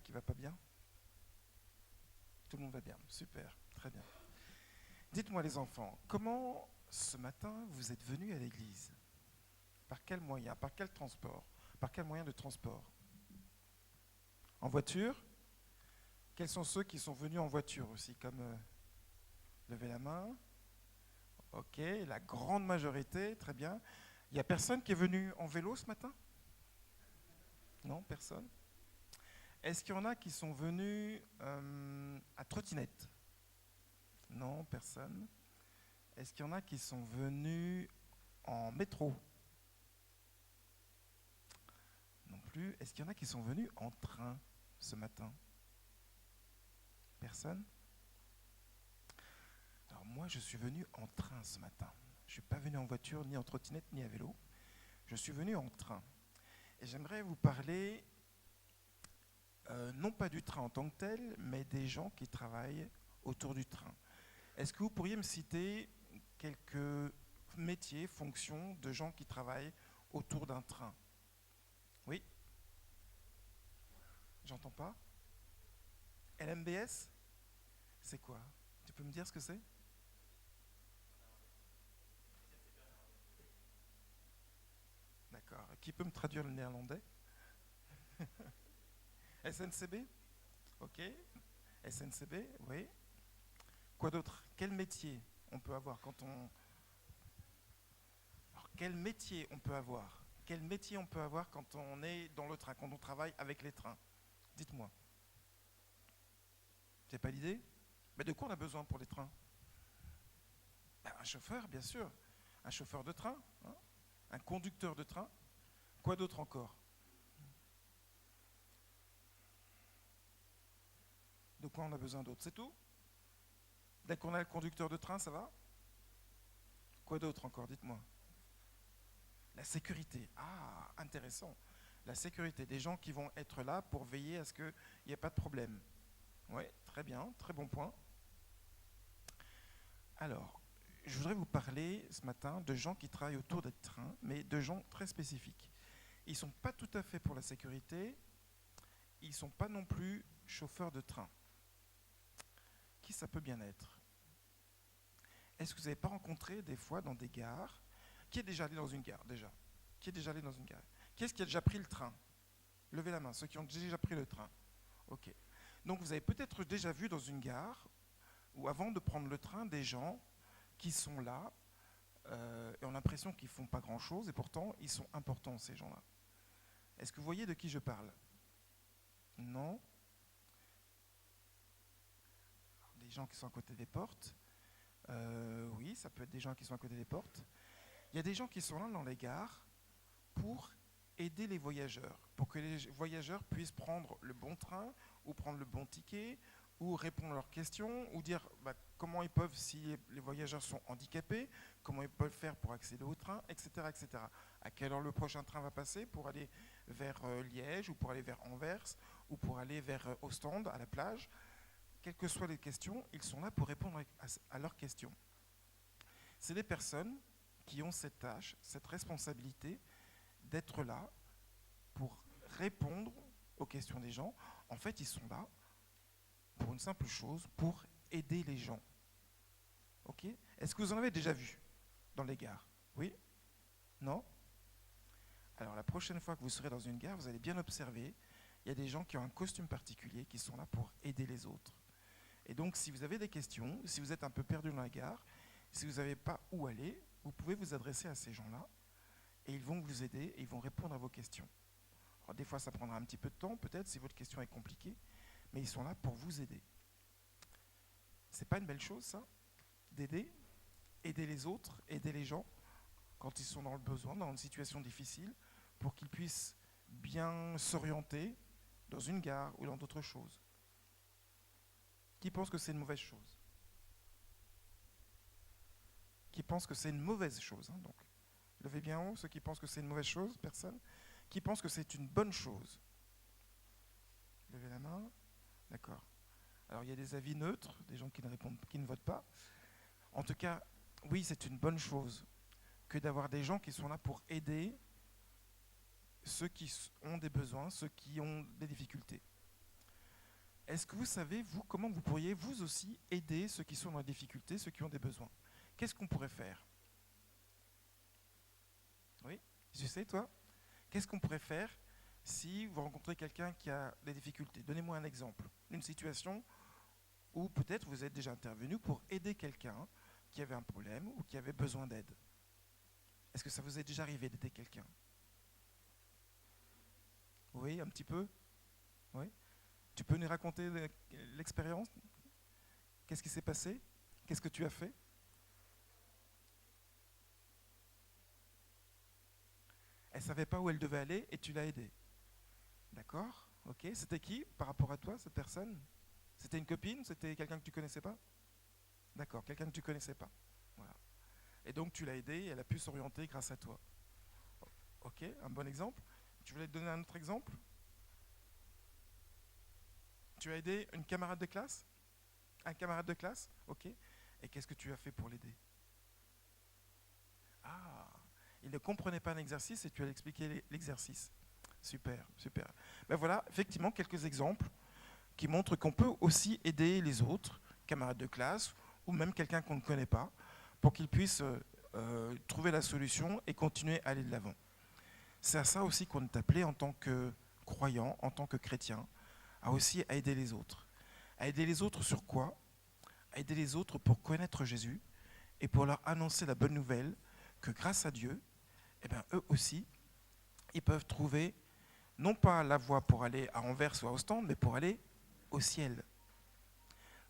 qui ne va pas bien? Tout le monde va bien, super, très bien. Dites-moi les enfants, comment ce matin vous êtes venus à l'église? Par quel moyen? Par quel transport? Par quel moyen de transport? En voiture? Quels sont ceux qui sont venus en voiture aussi, comme levez la main? Ok, la grande majorité, très bien. Il n'y a personne qui est venu en vélo ce matin? Non, personne. Est-ce qu'il y en a qui sont venus à trottinette? Non, personne. Est-ce qu'il y en a qui sont venus en métro? Non plus. Est-ce qu'il y en a qui sont venus en train ce matin? Personne? Alors moi, je suis venu en train ce matin. Je ne suis pas venu en voiture, ni en trottinette, ni à vélo. Je suis venu en train. Et j'aimerais vous parler, non pas du train en tant que tel, mais des gens qui travaillent autour du train. Est-ce que vous pourriez me citer quelques métiers, fonctions de gens qui travaillent autour d'un train? Oui? J'entends pas? LMBS? C'est quoi? Tu peux me dire ce que c'est? D'accord. Qui peut me traduire le néerlandais? SNCB? Ok. SNCB, oui. Quoi d'autre? Quel métier on peut avoir quand on... Alors, quel métier on peut avoir? Quel métier on peut avoir quand on est dans le train, quand on travaille avec les trains? Dites-moi. Vous n'avez pas l'idée? Mais de quoi on a besoin pour les trains? Ben, un chauffeur, bien sûr. Un chauffeur de train, hein, un conducteur de train. Quoi d'autre encore? De quoi on a besoin d'autre? C'est tout? Dès qu'on a le conducteur de train, ça va? Quoi d'autre encore? Dites-moi. La sécurité. Ah, intéressant. La sécurité. Des gens qui vont être là pour veiller à ce qu'il n'y ait pas de problème. Oui, très bien, très bon point. Alors, je voudrais vous parler ce matin de gens qui travaillent autour des trains, mais de gens très spécifiques. Ils ne sont pas tout à fait pour la sécurité, ils ne sont pas non plus chauffeurs de train. Qui ça peut bien être? Est-ce que vous n'avez pas rencontré des fois dans des gares? Qui est déjà allé dans une gare déjà? Qui est déjà allé dans une gare? Qui est-ce qui a déjà pris le train? Levez la main, ceux qui ont déjà pris le train. Ok. Donc vous avez peut-être déjà vu dans une gare, ou avant de prendre le train, des gens qui sont là et ont l'impression qu'ils ne font pas grand-chose, et pourtant ils sont importants ces gens-là. Est-ce que vous voyez de qui je parle? Non? Des gens qui sont à côté des portes. Oui, ça peut être des gens qui sont à côté des portes. Il y a des gens qui sont là dans les gares pour aider les voyageurs, pour que les voyageurs puissent prendre le bon train ou prendre le bon ticket ou répondre à leurs questions ou dire comment ils peuvent, si les voyageurs sont handicapés, comment ils peuvent faire pour accéder au train, etc., etc. À quelle heure le prochain train va passer pour aller vers Liège ou pour aller vers Anvers ou pour aller vers Ostende, à la plage. Quelles que soient les questions, ils sont là pour répondre à leurs questions. C'est des personnes qui ont cette tâche, cette responsabilité d'être là pour répondre aux questions des gens. En fait, ils sont là pour une simple chose, pour aider les gens. Ok? Est-ce que vous en avez déjà vu dans les gares? Oui? Non? Alors la prochaine fois que vous serez dans une gare, vous allez bien observer, il y a des gens qui ont un costume particulier, qui sont là pour aider les autres. Et donc si vous avez des questions, si vous êtes un peu perdu dans la gare, si vous n'avez pas où aller, vous pouvez vous adresser à ces gens-là et ils vont vous aider et ils vont répondre à vos questions. Alors, des fois, ça prendra un petit peu de temps, peut-être, si votre question est compliquée, mais ils sont là pour vous aider. C'est pas une belle chose, ça, d'aider, aider les autres, aider les gens quand ils sont dans le besoin, dans une situation difficile, pour qu'ils puissent bien s'orienter dans une gare ou dans d'autres choses. Qui pense que c'est une mauvaise chose? Qui pense que c'est une mauvaise chose, hein, donc. Levez bien haut, ceux qui pensent que c'est une mauvaise chose, personne. Qui pense que c'est une bonne chose? Levez la main. D'accord. Alors il y a des avis neutres, des gens qui ne répondent, qui ne votent pas. En tout cas, oui, c'est une bonne chose que d'avoir des gens qui sont là pour aider ceux qui ont des besoins, ceux qui ont des difficultés. Est-ce que vous savez, vous, comment vous pourriez vous aussi aider ceux qui sont dans la difficulté, ceux qui ont des besoins? Qu'est-ce qu'on pourrait faire? Oui, tu sais, toi? Qu'est-ce qu'on pourrait faire si vous rencontrez quelqu'un qui a des difficultés? Donnez-moi un exemple, une situation où peut-être vous êtes déjà intervenu pour aider quelqu'un qui avait un problème ou qui avait besoin d'aide. Est-ce que ça vous est déjà arrivé d'aider quelqu'un? Oui, un petit peu? Oui. Tu peux nous raconter l'expérience? Qu'est-ce qui s'est passé? Qu'est-ce que tu as fait? Elle ne savait pas où elle devait aller et tu l'as aidée. D'accord? Ok. C'était qui par rapport à toi, cette personne? C'était une copine ou c'était quelqu'un que tu ne connaissais pas? D'accord, quelqu'un que tu ne connaissais pas. Voilà. Et donc tu l'as aidée et elle a pu s'orienter grâce à toi. Ok, un bon exemple. Tu voulais te donner un autre exemple? Tu as aidé une camarade de classe? Un camarade de classe? Ok. Et qu'est-ce que tu as fait pour l'aider? Ah, il ne comprenait pas un exercice et tu as expliqué l'exercice. Super, super. Ben voilà, effectivement, quelques exemples qui montrent qu'on peut aussi aider les autres, camarades de classe, ou même quelqu'un qu'on ne connaît pas, pour qu'il puisse trouver la solution et continuer à aller de l'avant. C'est à ça aussi qu'on est appelé en tant que croyant, en tant que chrétien, à aussi à aider les autres. À aider les autres sur quoi? À aider les autres pour connaître Jésus et pour leur annoncer la bonne nouvelle que grâce à Dieu, eh bien, eux aussi, ils peuvent trouver non pas la voie pour aller à Anvers ou à Ostende, mais pour aller au ciel.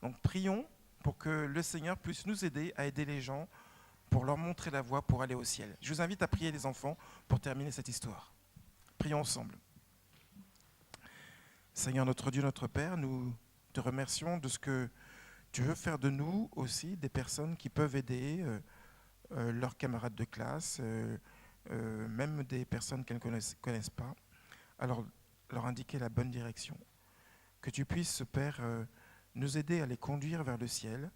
Donc prions pour que le Seigneur puisse nous aider à aider les gens pour leur montrer la voie pour aller au ciel. Je vous invite à prier les enfants pour terminer cette histoire. Prions ensemble. Seigneur notre Dieu, notre Père, nous te remercions de ce que tu veux faire de nous aussi des personnes qui peuvent aider leurs camarades de classe, même des personnes qu'elles ne connaissent pas, à leur indiquer la bonne direction. Que tu puisses, Père, nous aider à les conduire vers le ciel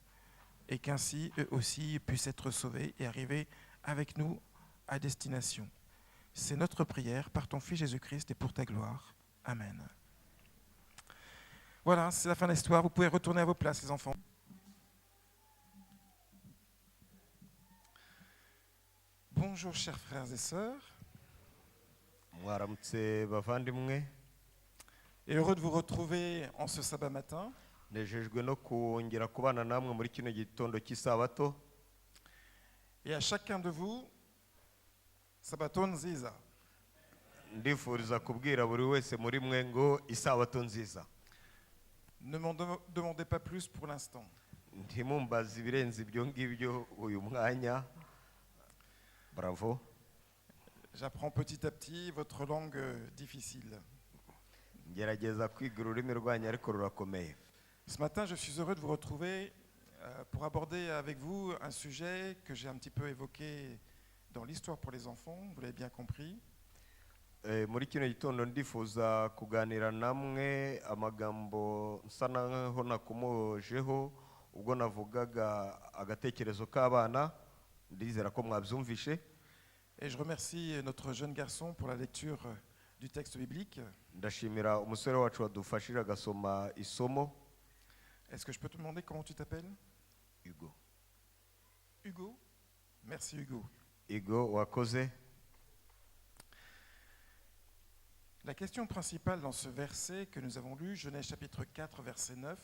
et qu'ainsi eux aussi puissent être sauvés et arriver avec nous à destination. C'est notre prière par ton Fils Jésus-Christ et pour ta gloire. Amen. Voilà, c'est la fin de l'histoire. Vous pouvez retourner à vos places, les enfants. Bonjour, chers frères et sœurs. Mwaramutse bavandimwe, Et heureux de vous retrouver en ce sabbat matin. nejejwe no kongera kubana namwe muri kino gitondo cy'isabato. Et à chacun de vous, Sabaton Nziza. Ndifuriza kubwira buri wese muri mwe ngo isabato nziza. Ne m'en demandez pas plus pour l'instant. Ntimumbaze ibirenze ibyo ngibyo uyu mwanya. Bravo. J'apprends petit à petit votre langue difficile. Ngerageza kwiga ururimi rwanyu ariko rurakomeye. Ce matin, je suis heureux de vous retrouver pour aborder avec vous un sujet que j'ai un petit peu évoqué dans l'histoire pour les enfants, vous l'avez bien compris. Muri kino gitondo ndifuza kuganira namwe amagambo nsa naho nakomojeho ubwo navugaga agatekerezo k'abana, ndizera ko mwabyumvishe. Et je remercie notre jeune garçon pour la lecture du texte biblique. Ndashimira umusore wacu wadufashije agasoma isomo. Est-ce que je peux te demander comment tu t'appelles? Hugo. Hugo? Merci Hugo. Hugo wakoze. La question principale dans ce verset que nous avons lu, Genèse chapitre 4, verset 9,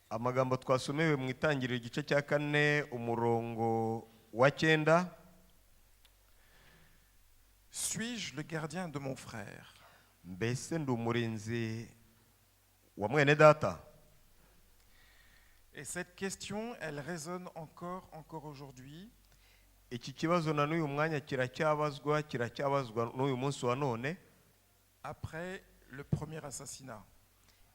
Amagambo twasomewe mu itangiriro igice cya 4 umurongo wa 9. suis-je le gardien de mon frère? Mbese ndi umurinzi wa mwene data? Et cette question, elle résonne encore aujourd'hui. Iki kibazo na n'uyu mwanya kiracyabazwa n'uyu munsi wa none. Après le premier assassinat.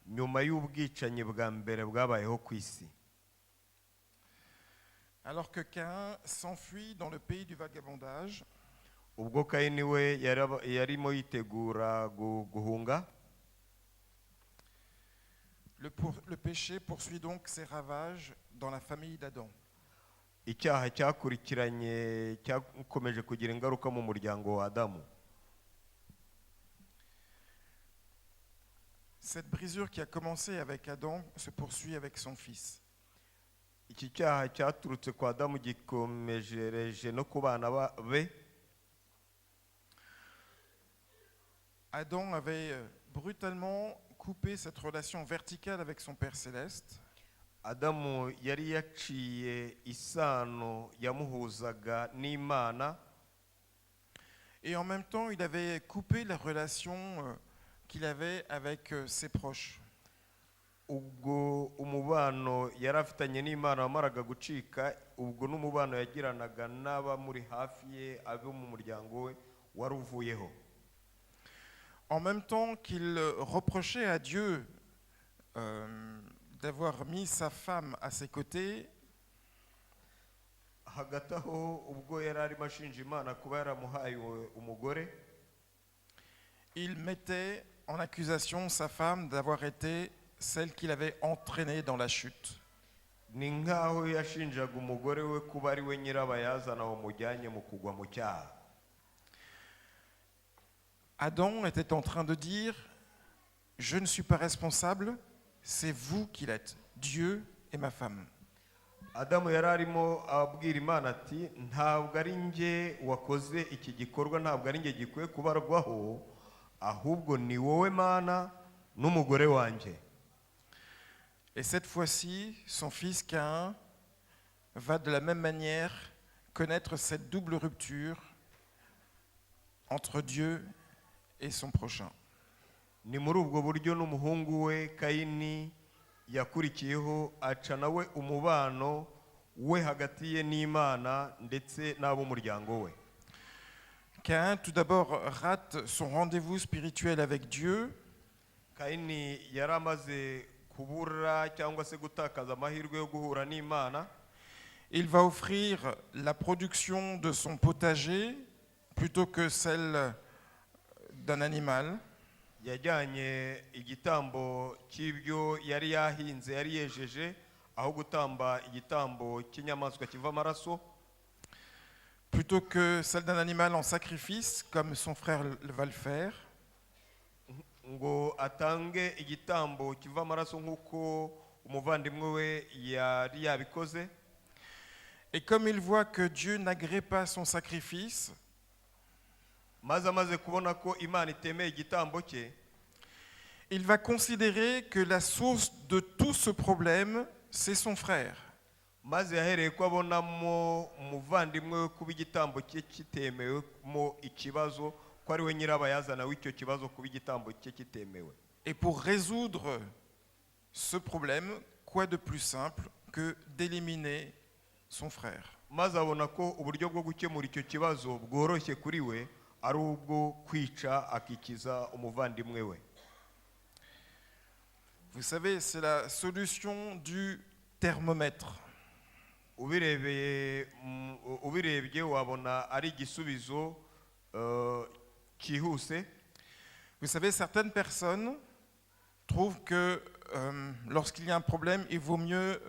Nyuma y'ubwicanyi bwa mbere bwabayeho ku isi. Alors que Caïn s'enfuit dans le pays du vagabondage, ubwo Kayini we yarimo yitegura guhunga, le péché poursuit donc ses ravages dans la famille d'Adam. icyaha cyakurikiranye cyakomeje kugira ingaruka mu muryango wa Adamu. Cette brisure qui a commencé avec Adam se poursuit avec son fils. iki cyaha cyaturutse kwa Adamu gikomejereje no ku bana be. Adam avait brutalement coupé cette relation verticale avec son Père céleste. Adamu yari yaciye isano yamuhuzaga n'Imana, Et en même temps, il avait coupé la relation qu'il avait avec ses proches. ubwo umubano yari afitanye n'Imana wamaraga gucika, ubwo n'umubano yagiranaga n'abamuri hafi ye, abo mu muryango we wari uvuyeho. En même temps qu'il reprochait à Dieu d'avoir mis sa femme à ses côtés, hagati aho ubwo yari arimo ashinja Imana kuba yaramuhaye umugore, il mettait en accusation sa femme d'avoir été celle qu'il avait entraînée dans la chute. ni nk'aho yashinjaga umugore we kuba ari we nyirabayazana wamujyanye mu kugwa mu cyaha. Adam était en train de dire « Je ne suis pas responsable, c'est vous qui l'êtes, Dieu et ma femme. Adamu yari arimo abwira Imana ati ntabwo ari njye wakoze iki gikorwa, ntabwo ari njye gikwiye kubarwaho, ahubwo ni wowe Mana n'umugore wanjye. » Et cette fois-ci, son fils Caïn va de la même manière connaître cette double rupture entre Dieu et son prochain. Ni muri ubwo buryo n'umuhungu we Kayini yakurikiyeho, aca nawe umubano we hagati ye n'Imana ndetse n'ab'umuryango we. Caïn, tout d'abord, rate son rendez-vous spirituel avec Dieu. Kayini yari amaze kubura cyangwa se gutakaza amahirwe yo guhura n'Imana. Il va offrir la production de son potager plutôt que celle d'un animal. Yajyanye igitambo cy'ibyo yari yahinze yari yejeje aho gutamba igitambo cy'inyamaswa kiva amaraso, Plutôt que celle d'un animal en sacrifice, comme son frère va le faire. ngo atange igitambo kiva amaraso nk'uko umuvandimwe we yari yabikoze. Et comme il voit que Dieu n'agrée pas son sacrifice, maze amaze kubona ko Imana itemeye igitambo cye, il va considérer que la source de tout ce problème, c'est son frère. maze yahereye ko abonamo umuvandimwe we kuba igitambo cye kitemewemo ikibazo, ko ari we nyirabayazana w'icyo kibazo kuba igitambo cye kitemewe. Et pour résoudre ce problème, quoi de plus simple que d'éliminer son frère? maze abona ko uburyo bwo gukemura icyo kibazo bworoshye kuri we ari ubwo kwica akikiza umuvandimwe we. Vous savez, c'est la solution du thermomètre. Ubirebye wabona ari igisubizo cyihuse. Vous savez, certaines personnes trouvent que lorsqu'il y a un problème, il vaut mieux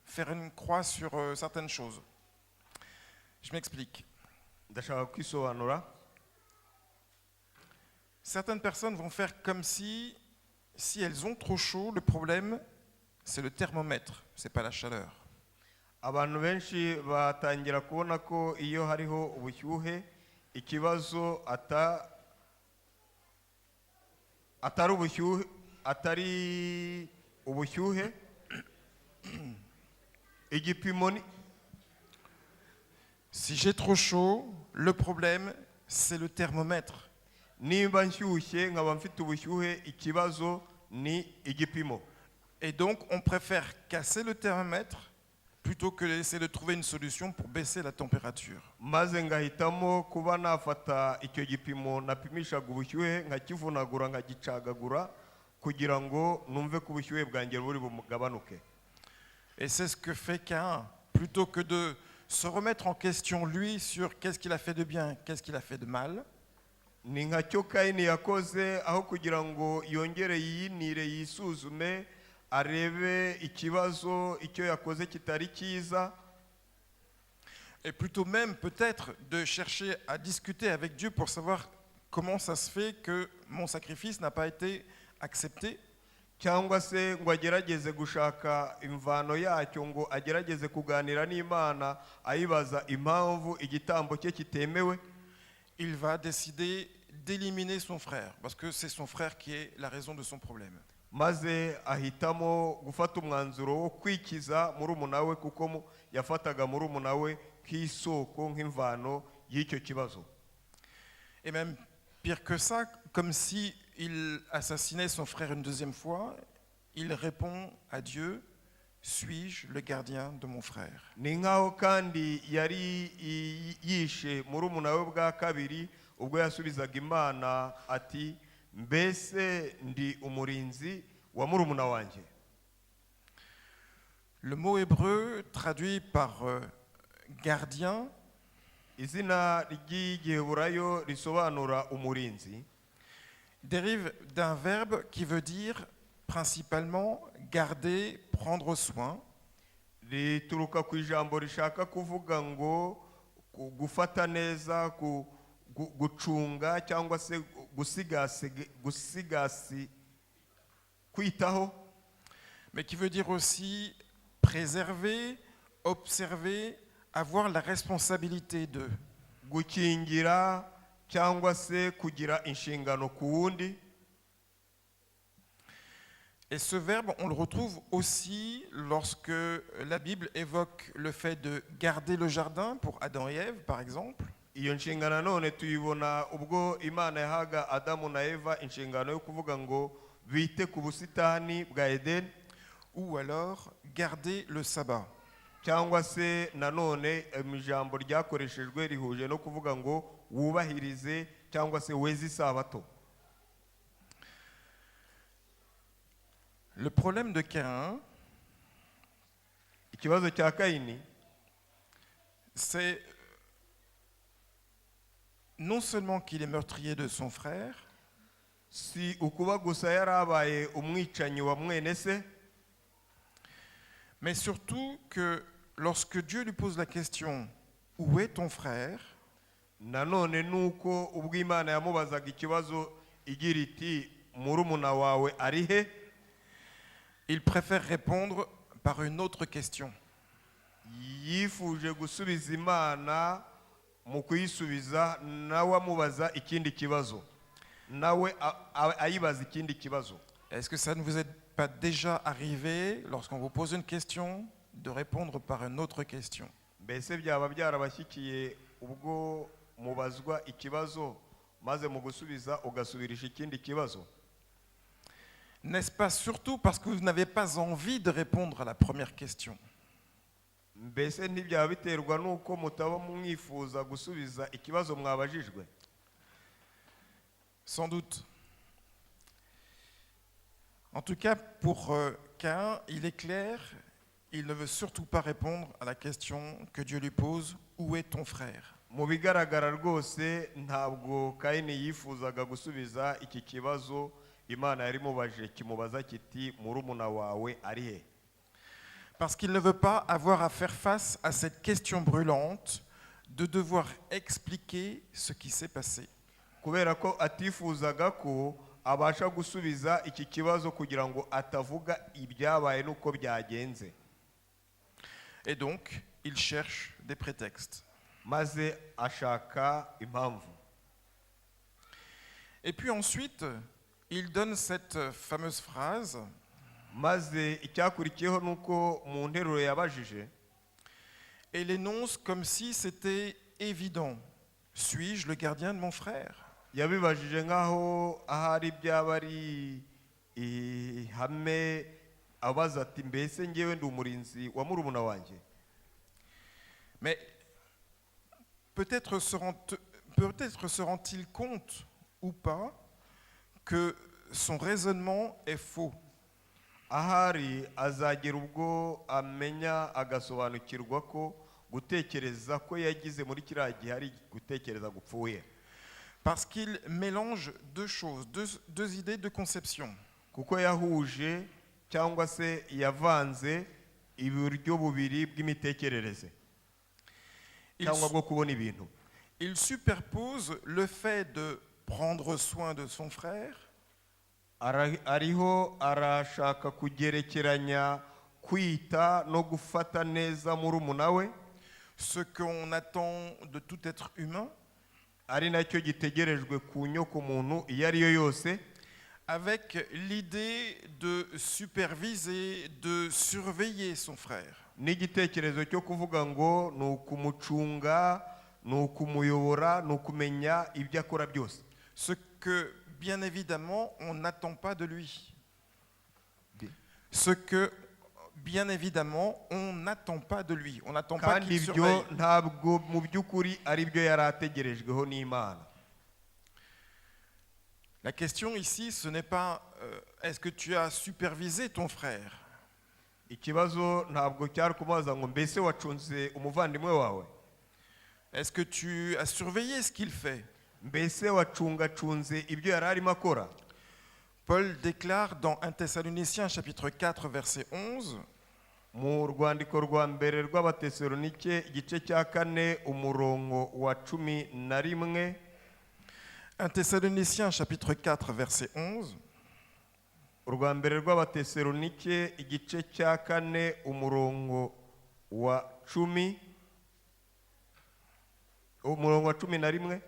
faire une croix sur certaines choses. Je m'explique. Ndashaka kwisobanura. Certaines personnes vont faire comme si elles ont trop chaud, le problème, c'est le thermomètre, c'est pas la chaleur. Abantu benshi batangira kubona ko iyo hariho ubushyuhe ikibazo atari ubushyuhe, igipimo ni. Si j'ai trop chaud, le problème, c'est le thermomètre. Nimba nshyushye nkaba mfite ubushyuhe, ikibazo ni igipimo. Et donc, on préfère casser le thermomètre plutôt que d'essayer de trouver une solution pour baisser la température. Maze ngahitamo kuba nafata icyo gipimo napimishaga ubushyuhe nkakivunagura nkagicagagura kugira ngo numve ko ubushyuhe bwanjye buri bugabanuke. Et c'est ce que fait Caïn. Plutôt que de se remettre en question lui sur qu'est-ce qu'il a fait de bien, qu'est-ce qu'il a fait de mal, ni nkacyo Kayini yakoze, aho kugira ngo yongere yinire yisuzume arebe ikibazo icyo yakoze kitari cyiza, et plutôt même peut-être de chercher à discuter avec Dieu pour savoir comment ça se fait que mon sacrifice n'a pas été accepter, cyangwa se ngo agerageze gushaka imvano yacyo ngo agerageze kuganira n'Imana ayibaza impamvu igitambo cye kitemewe, il va décider d'éliminer son frère, parce que c'est son frère qui est la raison de son problème. maze ahitamo gufata umwanzuro wo kwikiza murumuna we kuko yafataga murumuna we nk'isoko nk'imvano y'icyo kibazo. Et même pire que ça, comme si il assassinait son frère une deuxième fois, il répond à Dieu, suis-je le gardien de mon frère? Ni nkaho kandi yari yishe murumuna we bwa kabiri ubwo yasubizaga Imana ati mbese ndi umurinzi wa murumuna wanjye. Le mot hébreu traduit par gardien Izina ry'Igiheburayo risobanura umurinzi dérive d'un verbe qui veut dire principalement garder, prendre soin. rituruka ku ijambo rishaka kuvuga ngo gufata neza, gucunga cyangwa se gusigasi kwitaho, Mais qui veut dire aussi préserver, observer, avoir la responsabilité de. gukingira cyangwa se kugira inshingano ku wundi. Et ce verbe, on le retrouve aussi lorsque la Bible évoque le fait de garder le jardin pour Adam et Ève, par exemple. Iyo nshingano none tuyibona ubwo Imana yahaga Adamu na Eva inshingano yo kuvuga ngo bite ku busitani bwa Edeni, Ou alors garder le sabbat. cyangwa se nanone ijambo ryakoreshejwe rihuje no kuvuga ngo wubahirize cyangwa se weze isabato. Le problème de Caïn, Ikibazo cya Kayini c'est non seulement qu'il est meurtrier de son frère, si ukuba gusa yarabaye umwicanyi wa mwene se, mais surtout que lorsque Dieu lui pose la question « Où est ton frère ?», nanone nuko ubwo Imana yamubazaga ikibazo igira iti murumuna wawe ari he, il préfère répondre par une autre question. yifuje gusubiza Imana mu kuyisubiza nawe amubaza ikindi kibazo, nawe ayibaza ikindi kibazo. Est-ce que ça ne vous est pas déjà arrivé, lorsqu'on vous pose une question, de répondre par une autre question? Mbese byaba byarabashyikiye ubwo mubazwa ikibazo maze mu gusubiza ugasubirisha ikindi kibazo? N'est-ce pas surtout parce que vous n'avez pas envie de répondre à la première question? Mbese ntibyaba biterwa nuko mutaba mwifuza gusubiza ikibazo mwabajijwe? Sans doute. En tout cas, pour Caïn, il est clair, il ne veut surtout pas répondre à la question que Dieu lui pose, « Où est ton frère ?» Mu bigaragara rwose ntabwo Kayini yifuzaga gusubiza iki kibazo Imana yari mubajije kimubaza kiti murumuna wawe ari he. Parce qu'il ne veut pas avoir à faire face à cette question brûlante de devoir expliquer ce qui s'est passé. Kubera ko atifuzaga ko abasha gusubiza iki kibazo kugira ngo atavuga ibyabaye nuko byagenze. Et donc, il cherche des prétextes. Maze ashaka impamvu. Et puis ensuite, il donne cette fameuse phrase Maze icyakurikiyeho nuko mu nteruro yabajije et l'énonce comme si c'était évident. Suis-je le gardien de mon frère? yabibajije nkaho ahari byaba ari ihame abaza ati mbese ngewe ndi umurinzi wa murumuna wanjye. Mais peut-être se rend-il compte ou pas que son raisonnement est faux. Ahari azagera ubwo amenya agasobanukirwa ko gutekereza ko yagize muri kiriya gihe ari gutekereza gupfuye. Parce qu'il mélange deux choses, deux idées, deux conceptions. Kuko yahuje cyangwa se yavanze iburyo bubiri bw'imitekerereze cyangwa bwo kubona ibintu. Il superpose le fait de prendre soin de son frère ariho arashaka kugerekeranya kwita no gufata neza murumuna we, ce qu'on attend de tout être humain, ari nacyo gitegerejwe ku nyoko muntu iyo ari yo yose, avec l'idée de superviser, de surveiller son frère. n'igitekerezo cyo kuvuga ngo ni ukumucunga, ni ukumuyobora, ni ukumenya ibyo akora byose. Ce que, bien évidemment, on n'attend pas de lui. Ce que, bien évidemment, on n'attend pas de lui. On n'attend pas kandi qu'il ibyo surveille. ntabwo mu by'ukuri ari byo yari ategerejweho n'Imana. La question ici, ce n'est pas est-ce que tu as supervisé ton frère? Ikibazo ntabwo cyari kumubaza ngo mbese wacunze umuvandimwe wawe, Est-ce que tu as surveillé ce qu'il fait? mbese wacungacunze ibyo yari arimo akora. Paul déclare dans 1 Thessaloniciens chapitre 4 verset 11, Mu rwandiko rwa mbere rw'Abatesalonike igice cya 4 umurongo wa 11, 1 Thessaloniciens chapitre 4 verset 11, urwa mbere rw'Abatesalonike igice cya 4 umurongo wa 10, umurongo wa 11.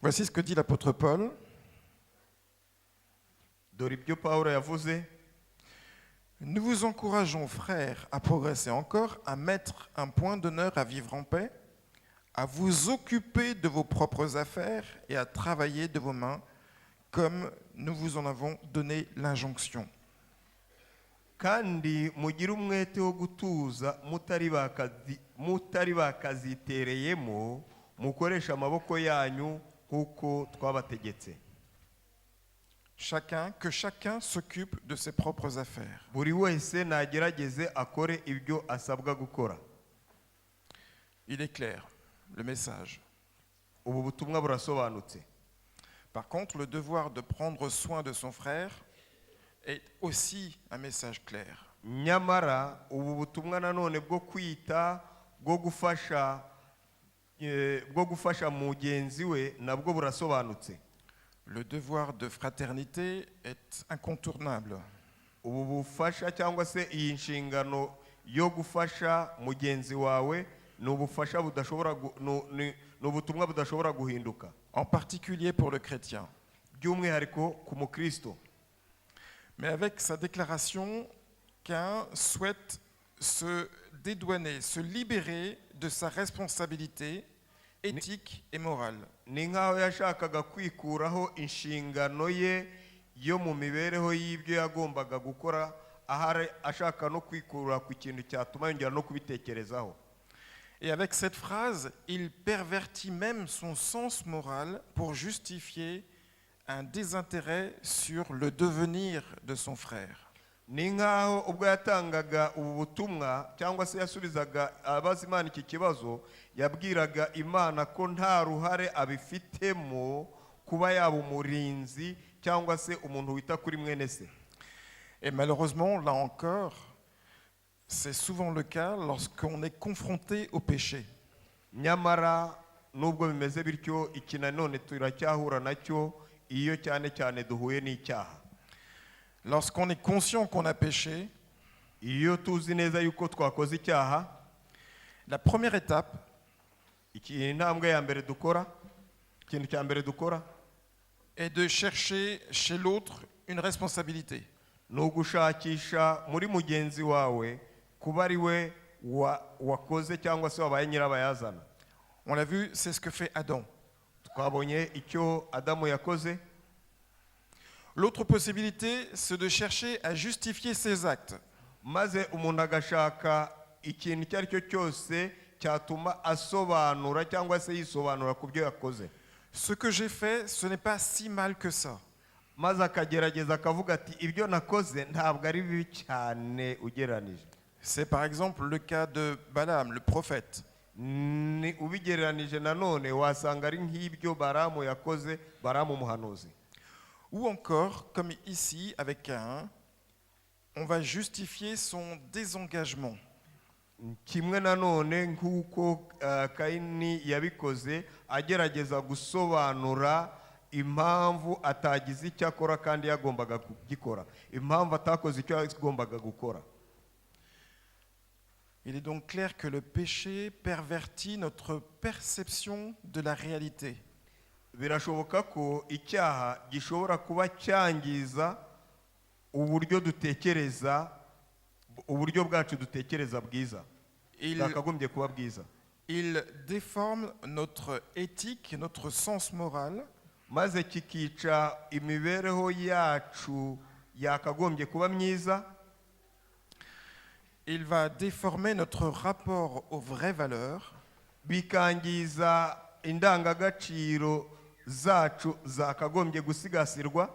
voici ce que dit l'apôtre Paul. Dore ibyo Pawulo yavuze: Nous vous encourageons, frères, à progresser encore, à mettre un point d'honneur à vivre en paix, à vous occuper de vos propres affaires et à travailler de vos mains, comme nous vous en avons donné l'injonction. kandi mugire umwete wo gutuza mutari bakazitereyemo, mukoresha amaboko yanyu nk'uko twabategetse. Que chacun s'occupe de ses propres affaires. Buri wese nagerageze akore ibyo asabwa gukora. Il est clair, le message. Ubu butumwa burasobanutse. Par contre, le devoir de prendre soin de son frère est aussi un message clair. Nyamara ubu butumwa nanone bwo kwita, bwo gufasha mugenzi we nabwo burasobanutse. Le devoir de fraternité est incontournable. Ubu bufasha cyangwa se iyi nshingano yo gufasha mugenzi wawe ni ubufasha budashobora ni ubutumwa budashobora guhinduka. En particulier pour le chrétien. By'umwihariko ku mukristo. Mais avec sa déclaration, Caïn souhaite se dédouaner, se libérer de sa responsabilité éthique et morale. Ni nkaho yashakaga kwikuraho inshingano ye yo mu mibereho y'ibyo yagombaga gukora, ahari ashaka no kwikura ku kintu cyatuma yongera no kubitekerezaho. Et avec cette phrase, il pervertit même son sens moral pour justifier un désintérêt sur le devenir de son frère. Ni nkaho ubwo yatangaga ubu butumwa cyangwa se yasubizaga abaza Imana iki kibazo, yabwiraga Imana ko nta ruhare abifitemo kuba yaba umurinzi cyangwa se umuntu wita kuri mwene se. Et malheureusement, là encore, c'est souvent le cas lorsqu'on est confronté au péché. Nyamara nubwo bimeze bityo, iki nanone turacyahura nacyo iyo cyane cyane duhuye n'icyaha. Lorsqu'on est conscient qu'on a péché, iyo tuzi neza yuko twakoze icyaha, la première étape, intambwe ya mbere dukora, ikintu cya mbere dukora, est de chercher chez l'autre une responsabilité. Ni ugushakisha muri mugenzi wawe kuba ari we wakoze cyangwa se wabaye nyirabayazana. On l'a vu, c'est ce que fait Adam. Twabonye icyo Adamu yakoze. L'autre possibilité, c'est de chercher à justifier ses actes. Maze umuntu agashaka ikintu icyo ari cyo cyose cyatuma asobanura cyangwa se yisobanura ku byo yakoze. Ce que j'ai fait, ce n'est pas si mal que ça. Maze akagerageza akavuga ati ibyo nakoze ntabwo ari bibi cyane ugereranije. C'est par exemple le cas de Balaam, le prophète. Ni ubigereranije nanone wasanga ari nk'ibyo Balamu yakoze, Balamu umuhanuzi. Ou encore, comme ici avec Caïn, on va justifier son désengagement. kimwe nanone nk'uko Kayini yabikoze agerageza gusobanura impamvu atagize icyo akora kandi yagombaga kugikora, impamvu atakoze icyo yagombaga gukora. Il est donc clair que le péché pervertit notre perception de la réalité. Birashoboka ko icyaha gishobora kuba cyangiza uburyo dutekereza, uburyo bwacu dutekereza bwiza, bwakagombye kuba bwiza. Il déforme notre éthique, notre sens moral. Maze kikica imibereho yacu yakagombye kuba myiza. Il va déformer notre rapport aux vraies valeurs. Bikangiza indangagaciro zacu zakagombye gusigasirwa.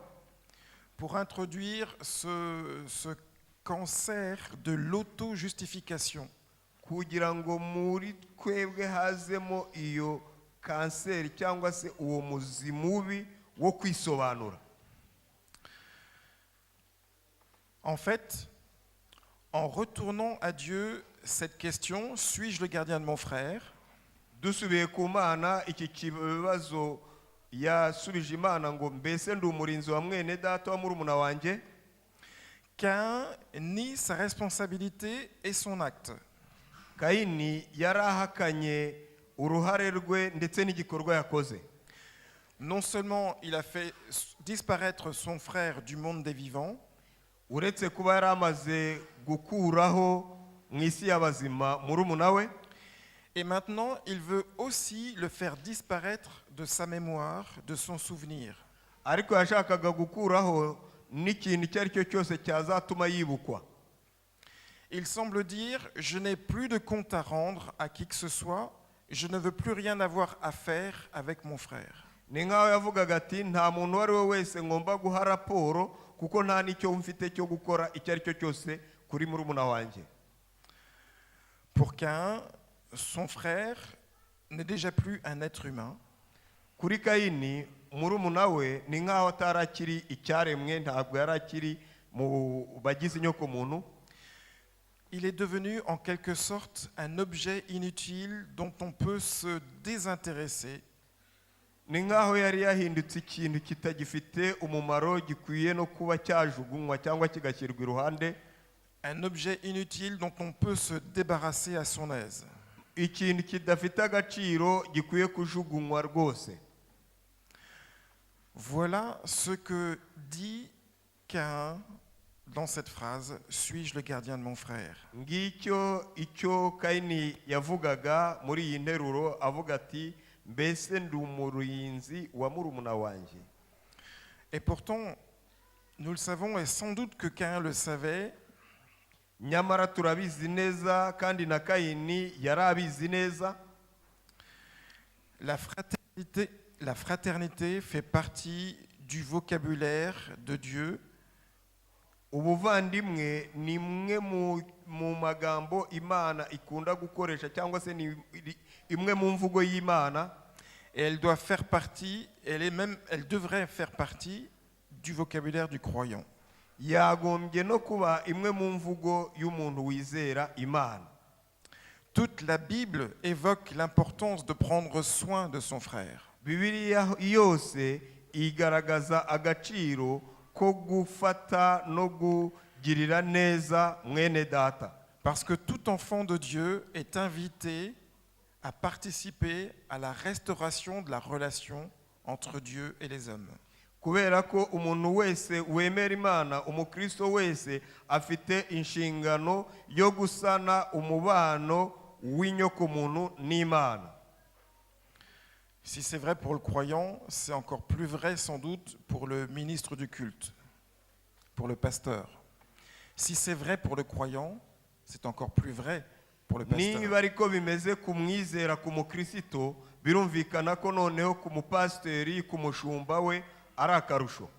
Pour introduire ce cancer de l'auto-justification. Kugira ngo muri twebwe hazemo iyo kanseri cyangwa se uwo muzi mubi wo kwisobanura. En fait, en retournant à Dieu cette question, suis-je le gardien de mon frère? Dusubiye ku Mana iki kibazo yasubije Imana ngo mbese ndi umurinzi wa mwene data wa murumuna wanjye. Caïn nie sa responsabilité et son acte. Kayini yarahakanye uruhare rwe ndetse n'igikorwa yakoze. Non seulement il a fait disparaître son frère du monde des vivants, uretse kuba yaramaze gukuraho mu isi y'abazima murumuna we, et maintenant il veut aussi le faire disparaître de sa mémoire, de son souvenir. Ariko yashakaga gukuraho n'ikintu icyo ari cyo cyose cyazatuma yibukwa. Il semble dire, je n'ai plus de compte à rendre à qui que ce soit, je ne veux plus rien avoir à faire avec mon frère. Ni nkaho yavugaga ati nta muntu uwo ari we wese ngomba guha raporo kuko nta n'icyo mfite cyo gukora icyo ari cyo cyose kuri murumuna wanjye. Pour Caïn, son frère n'est déjà plus un être humain. Kuri Kayini murumuna we ni nkaho atarakiri icyaremwe, ntabwo yarakiri mu bagize inyoko muntu. Il est devenu en quelque sorte un objet inutile dont on peut se désintéresser. Ni nkaho yari yahindutse ikintu kitagifite umumaro gikwiye no kuba cyajugunywa cyangwa kigashyirwa iruhande. Un objet inutile dont on peut se débarrasser à son aise. Ikintu kidafite agaciro gikwiye kujugunywa rwose. Voilà ce que dit Caïn dans cette phrase, suis-je le gardien de mon frère? Ngicyo icyo Kayini yavugaga muri iyi nteruro avuga ati mbese ndi umurinzi wa murumuna wanjye. Et pourtant, nous le savons et sans doute que Caïn le savait. Nyamara turabizi neza kandi na Kayini yarabizi neza. La fraternité fait partie du vocabulaire de Dieu. Ubuvandimwe ni imwe mu magambo Imana ikunda gukoresha cyangwa se ni imwe mu mvugo y'Imana. Et elle doit faire partie, elle devrait faire partie du vocabulaire du croyant. Yagombye no kuba imwe mu mvugo y'umuntu wizera Imana. Toute la Bible évoque l'importance de prendre soin de son frère. Bibiliya yose igaragaza agaciro ko gufata no kugirira neza mwene data. Parce que tout enfant de Dieu est invité à participer à la restauration de la relation entre Dieu et les hommes. Kubera ko umuntu wese wemera Imana, umukristo wese afite inshingano yo gusana umubano w'inyokomuntu n'Imana. Si c'est vrai pour le croyant, c'est encore plus vrai sans doute pour le ministre du culte, pour le pasteur. Si c'est vrai pour le croyant, c'est encore plus vrai pour le pasteur. Niba ariko bimeze ku mwizera ku mukristo, birumvikana ko noneho ku mupasiteri ku mushumba we ari akarusho.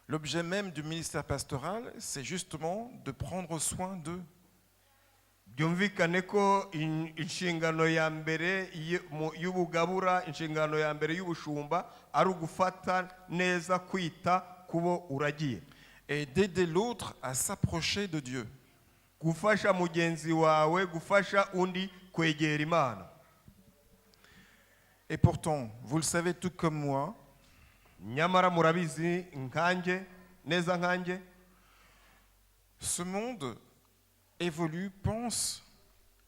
L'objet même du ministère pastoral, c'est justement de prendre soin d'eux. Byumvikane ko inshingano ya mbere y'ubugabura, inshingano ya mbere y'ubushumba ari ugufata neza kwita kubo uragiye. et d'aider l'autre à s'approcher de Dieu. gufasha mugenzi wawe gufasha undi kwegera Imana. Et pourtant, vous le savez tout comme moi, Nyamara murabizi nkanjye neza nkanjye, ce monde évolue, pense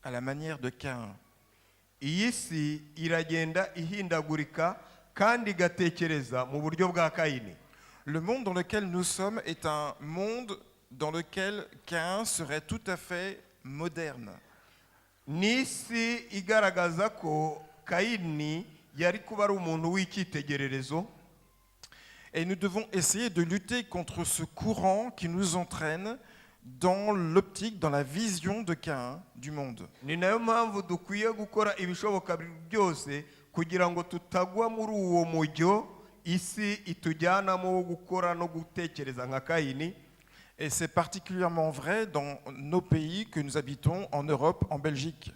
à la manière de Caïn. iyi si iragenda ihindagurika kandi igatekereza mu buryo bwa Kayini. Le monde dans lequel nous sommes est un monde dans lequel Caïn serait tout à fait moderne. N'isi igaragaza ko Kayini yari kuba ari umuntu w'icyitegererezo. Et nous devons essayer de lutter contre ce courant qui nous entraîne dans l'optique, dans la vision de Caïn du monde. Ni nayo mpamvu dukwiye gukora ibishoboka byose kugira ngo tutagwa muri uwo mujyo isi itujyanamo wo gukora no gutekereza nka Kayini. Et c'est particulièrement vrai dans nos pays que nous habitons, en Europe, en Belgique.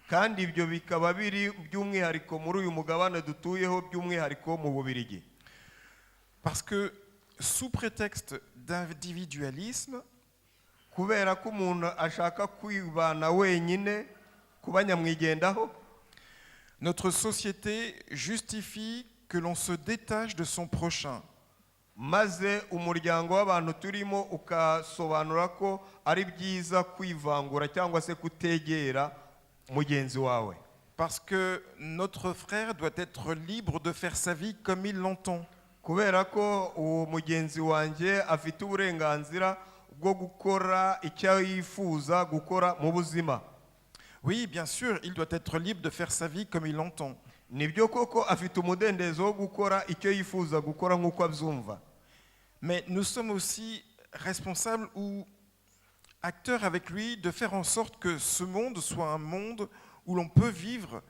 Kandi ibyo bikaba biri by'umwihariko muri uyu mugabane dutuyeho by'umwihariko mu Bubiligi. Parce que sous prétexte d'individualisme, Kubera ko umuntu ashaka kwibana wenyine kuba nyamwigendaho, notre société justifie que l'on se détache de son prochain. maze umuryango w'abantu turimo ukasobanura ko ari byiza kwivangura cyangwa se kutegera mugenzi wawe. Parce que notre frère doit être libre de faire sa vie comme il l'entend. Kubera ko uwo mugenzi wanjye afite uburenganzira bwo gukora icyo yifuza gukora mu buzima. Oui, bien sûr, il doit être libre de faire sa vie comme il l'entend. Nibyo koko afite umudendezo wo gukora icyo yifuza gukora nk'uko abyumva. Mais nous sommes aussi responsables ou acteurs avec lui de faire en sorte que ce monde soit un monde où l'on peut vivre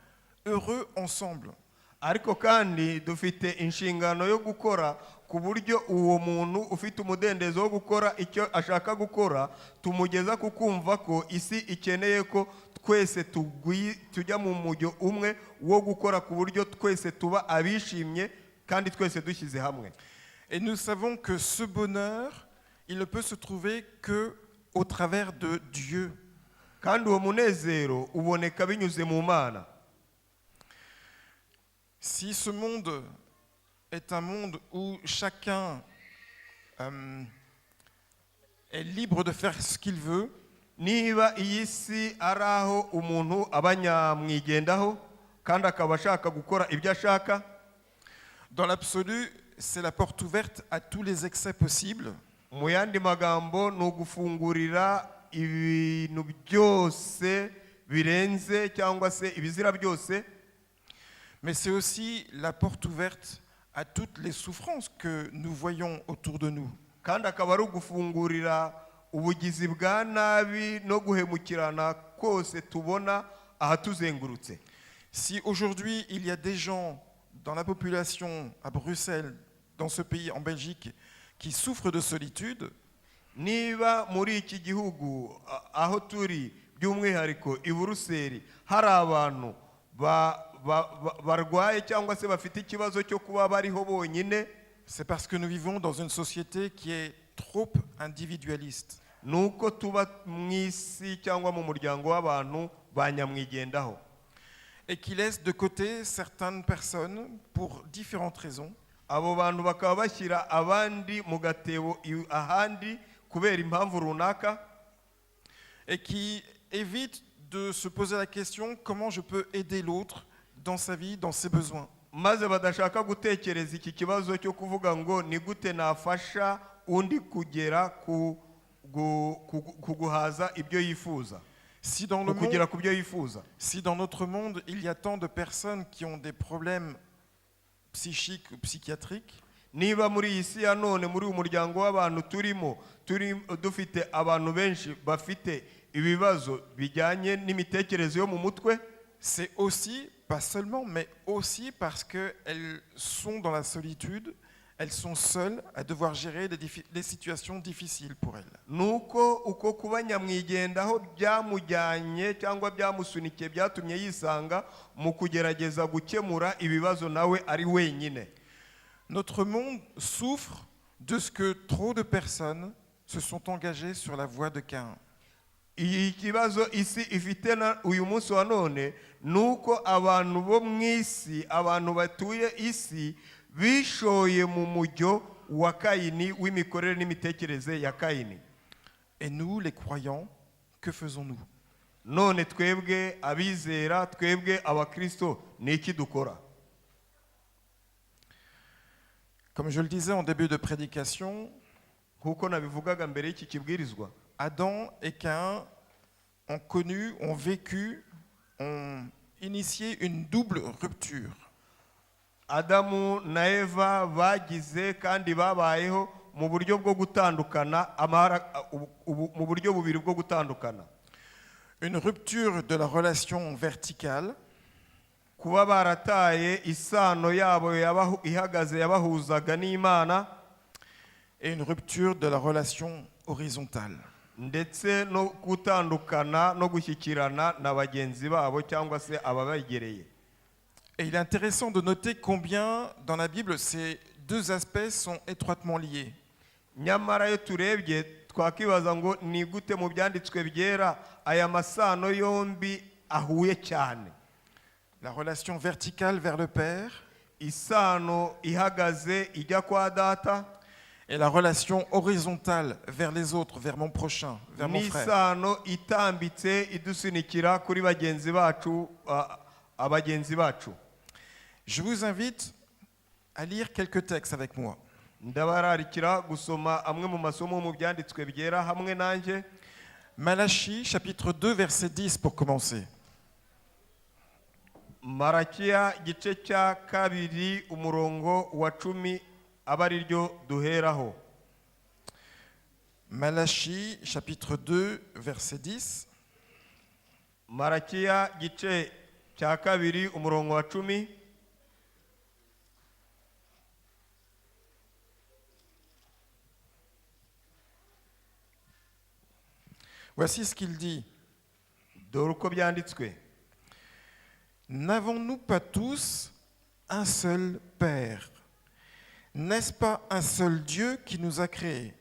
heureux ensemble. Ariko kandi dufite inshingano yo gukora ku buryo uwo muntu ufite umudendezo wo gukora icyo ashaka gukora tumugeza ku kumva ko isi ikeneye ko twese tujya mu mujyo umwe wo gukora ku buryo twese tuba abishimye kandi twese dushyize hamwe. Et nous savons que ce bonheur, il ne peut se trouver que au travers de Dieu. Kandi uwo munezero uboneka binyuze mu Mana. Si ce monde est un monde où chacun est libre de faire ce qu'il veut, Niba iyi si ari aho umuntu aba nyamwigendaho kandi akaba ashaka gukora ibyo ashaka, dans l'absolu, c'est la porte ouverte à tous les excès possibles. mu yandi magambo ni ugufungurira ibintu byose birenze cyangwa se ibizira byose. Mais c'est aussi la porte ouverte à toutes les souffrances que nous voyons autour de nous. Kandi akaba ari ugufungurira ubugizi bwa nabi no guhemukirana kose tubona ahatuzengurutse. Si aujourd'hui il y a des gens dans la population à Bruxelles, dans ce pays, en Belgique, qui souffrent de solitude, Niba muri iki gihugu aho turi by'umwihariko i Buruseli hari abantu barwaye cyangwa se bafite ikibazo cyo kuba bariho bonyine, c'est parce que nous vivons dans une société qui est trop individualiste. nuko tuba mu isi cyangwa mu muryango w'abantu ba nyamwigendaho. Et qui laisse de côté certaines personnes pour différentes raisons. Abo bantu bakaba bashyira abandi mu gatebo ahandi kubera impamvu runaka. Et qui évite de se poser la question comment je peux aider l'autre dans sa vie, dans ses besoins. Maze badashaka gutekereza iki kibazo cyo kuvuga ngo ni gute nafasha undi kugera kuguhaza ibyo yifuza. Si dans le kugera ku byo yifuza. Si dans notre monde il y a tant de personnes qui ont des problèmes psychiques ou psychiatriques, niba muri iyi si ya none muri umuryango w'abantu dufite abantu benshi bafite ibibazo bijyanye n'imitekerereze yo mu mutwe, c'est aussi, pas seulement, mais aussi parce qu'elles sont dans la solitude, elles sont seules à devoir gérer des situations difficiles pour elles. Nuko uko kuba nyamwigendaho byamujyanye cyangwa byamusunikiye byatumye yisanga mu kugerageza gukemura ibibazo nawe ari wenyine. Notre monde souffre de ce que trop de personnes se sont engagés sur la voie de Caïn. ikibazo isi ifite uyu munsi wa none nuko abantu bo mu isi, abantu batuye isi bishoye mu mujyo wa Kayini, w'imikorere n'imitekerereze ya Kayini. Et nous, les croyants, que faisons-nous? None twebwe abizera, twebwe abakristo, ni iki dukora? Comme je le disais en début de prédication, Kuko nabivugaga mbere y'iki kibwirizwa, Adam et Caïn ont connu, ont vécu, ont initié une double rupture. Adamu na Eva bagize kandi babayeho mu buryo bwo gutandukana, mu buryo bubiri bwo gutandukana. Une rupture de la relation verticale, Kuba barataye isano yabo ihagaze yabahuzaga n'Imana, et une rupture de la relation horizontale. ndetse no gutandukana no gushyikirana na bagenzi babo cyangwa se ababegereye. Et il est intéressant de noter combien dans la Bible ces deux aspects sont étroitement liés. Nyamara iyo turebye twakibaza ngo ni gute mu byanditswe byera aya masano yombi ahuye cyane. La relation verticale vers le Père Isano ihagaze ijya kwa data, et la relation horizontale vers les autres, vers mon prochain, vers mon frère. n'isano itambitse idusunikira kuri bagenzi bacu, abagenzi bacu. Je vous invite à lire quelques textes avec moi. Ndabararikira gusoma amwe mu masomo mu byanditswe byera hamwe nanjye. Malachie, chapitre 2, verset 10 pour commencer. Marakiya igice cya kabiri umurongo wa 10 aba ari ryo duheraho. Malachie, chapitre 2, verset 10. Marakiya igice cya kabiri umurongo wa 10. Voici ce qu'il dit. Dore uko byanditswe. N'avons-nous pas tous un seul Père? N'est-ce pas un seul Dieu qui nous a créés?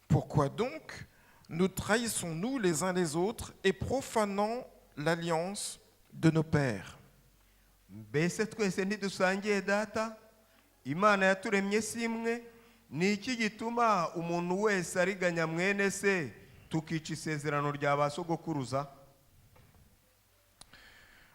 Pourquoi donc nous trahissons-nous les uns les autres et profanons l'alliance de nos pères? Mbese twese ntidusangiye data? Imana yaturemye si imwe? Ni iki gituma umuntu wese ariganya mwene se tukica isezerano rya ba sogokuruza?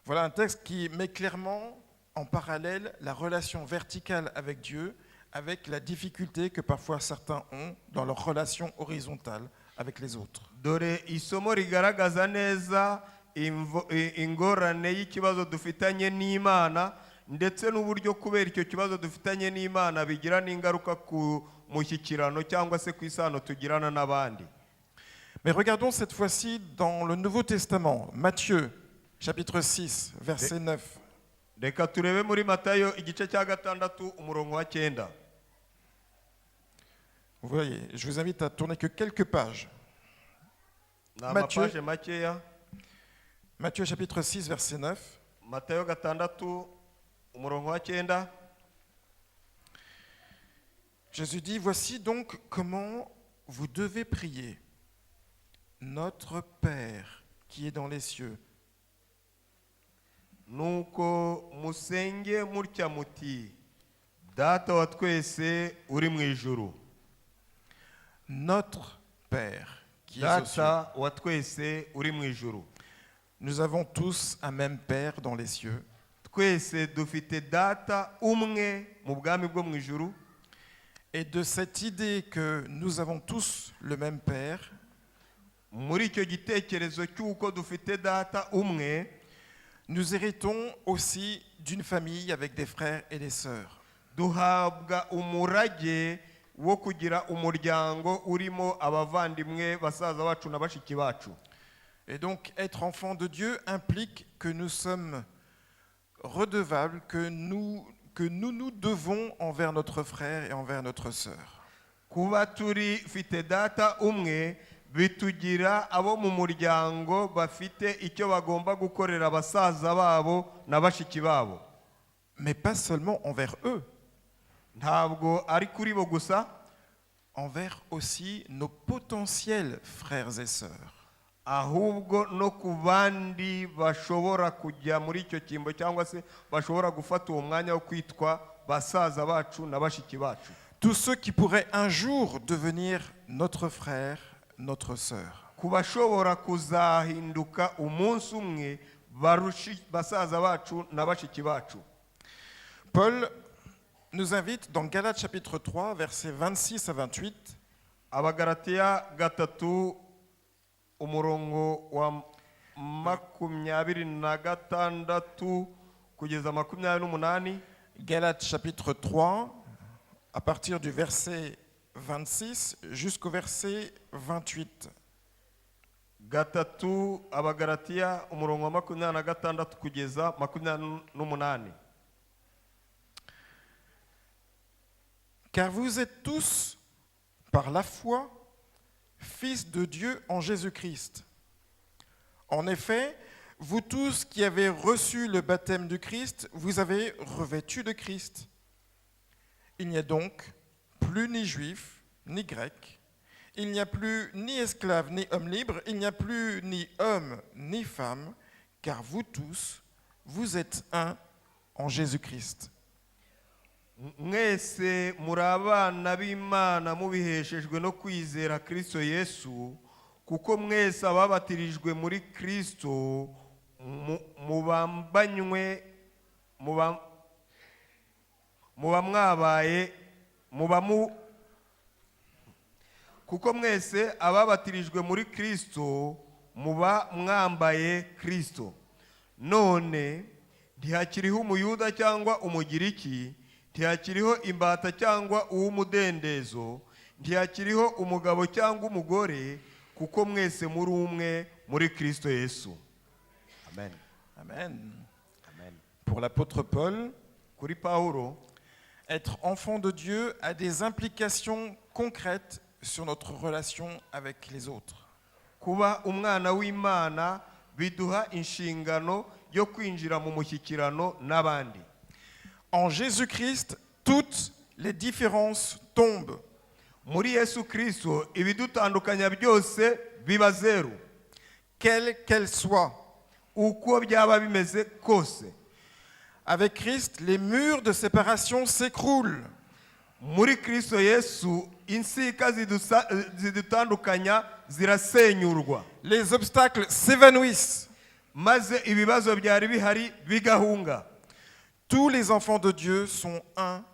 Voilà un texte qui met clairement en parallèle la relation verticale avec Dieu avec la difficulté que parfois certains ont dans leur relation horizontale avec les autres. Dore isomo rigaragaza neza ingorane y'ikibazo dufitanye n'Imana, ndetse n'uburyo kubera icyo kibazo dufitanye n'Imana bigira n'ingaruka ku mushyikirano cyangwa se ku isano tugirana n'abandi. Mais regardons cette fois-ci dans le Nouveau Testament, Matthieu, chapitre 6, verset 9. Reka turebe muri Matayo igice cya 6 umurongo wa 9. Vous voyez, je vous invite à tourner que quelques pages. Matthieu makeya. Matthieu chapitre 6, verset 9. Matayo 6 umurongo wa 9. Jésus dit, voici donc comment vous devez prier. Notre Père qui est dans les cieux. Nuko musenge mutya muti, data wa twese uri mu ijuru. Notre Père qui est aux cieux. Data wa twese uri mu ijuru. Nous avons tous un même Père dans les cieux. Twese dufite data umwe mu bwami bwo mu ijuru. Et de cette idée que nous avons tous le même Père, muri icyo gitekerezo cy'uko dufite data umwe, nous héritons aussi d'une famille avec des frères et des sœurs. Duhabwa umurage wo kugira umuryango urimo abavandimwe basaza bacu na bashiki bacu. Et donc être enfant de Dieu implique que nous sommes redevables, que nous nous devons envers notre frère et envers notre sœur. Kuba turi fite data umwe bitugira abo mu muryango bafite icyo bagomba gukorera basaza babo na bashiki babo. Mais pas seulement envers eux. Ntabwo ari kuri bo gusa, envers aussi nos potentiels frères et sœurs. ahubwo no ku bandi bashobora kujya muri icyo cyimbo cyangwa se bashobora gufata uwo mwanya wo kwitwa basaza bacu na bashiki bacu. Tous ceux qui pourraient un jour devenir notre frère, notre sœur. Ku bashobora kuzahinduka umunsi umwe basaza bacu na bashiki bacu. Paul nous invite dans Galates chapitre 3, versets 26 à 28, Abagalatiya gatatu umurongo wa 26 kugeza 28. Galates chapitre 3, à partir du verset 26 jusqu'au verset 28. Gatatu Abagalatiya umurongo wa 26 kugeza 28. Car vous êtes tous, par la foi, fils de Dieu en Jésus-Christ. En effet, vous tous qui avez reçu le baptême du Christ, vous avez revêtu de Christ. Il n'y a donc plus ni juif, ni grec. Il n'y a plus ni esclave, ni homme libre. Il n'y a plus ni homme, ni femme, car vous tous, vous êtes un en Jésus-Christ. Mwese muri abana b'Imana mubiheshejwe no kwizera Kristo Yesu, kuko mwese ababatirijwe muri Kristo mubambanywe muba mwabaye kuko mwese ababatirijwe muri Kristo muba mwambaye Kristo. None ntihakiriho umuyuda cyangwa umugiriki, ntihakiriho imbata cyangwa uw'umudendezo, ntihakiriho umugabo cyangwa umugore, kuko mwese muri umwe muri Kristo Yesu. Amen. Amen. Amen. Pour l'apôtre Paul, Kuri Pawulo, être enfant de Dieu a des implications concrètes sur notre relation avec les autres. kuba umwana w'Imana biduha inshingano yo kwinjira mu mushyikirano n'abandi. En Jésus-Christ, toutes les différences tombent. Muri Yesu Kristo ibidutandukanya byose biba zeru, Quelles qu'elles soient. uko byaba bimeze kose. Avec Christ, les murs de séparation s'écroulent. Muri Kristo Yesu insika zidutandukanya zirasenyurwa, Les obstacles s'évanouissent. maze ibibazo byari bihari bigahunga. Tous les enfants de Dieu sont un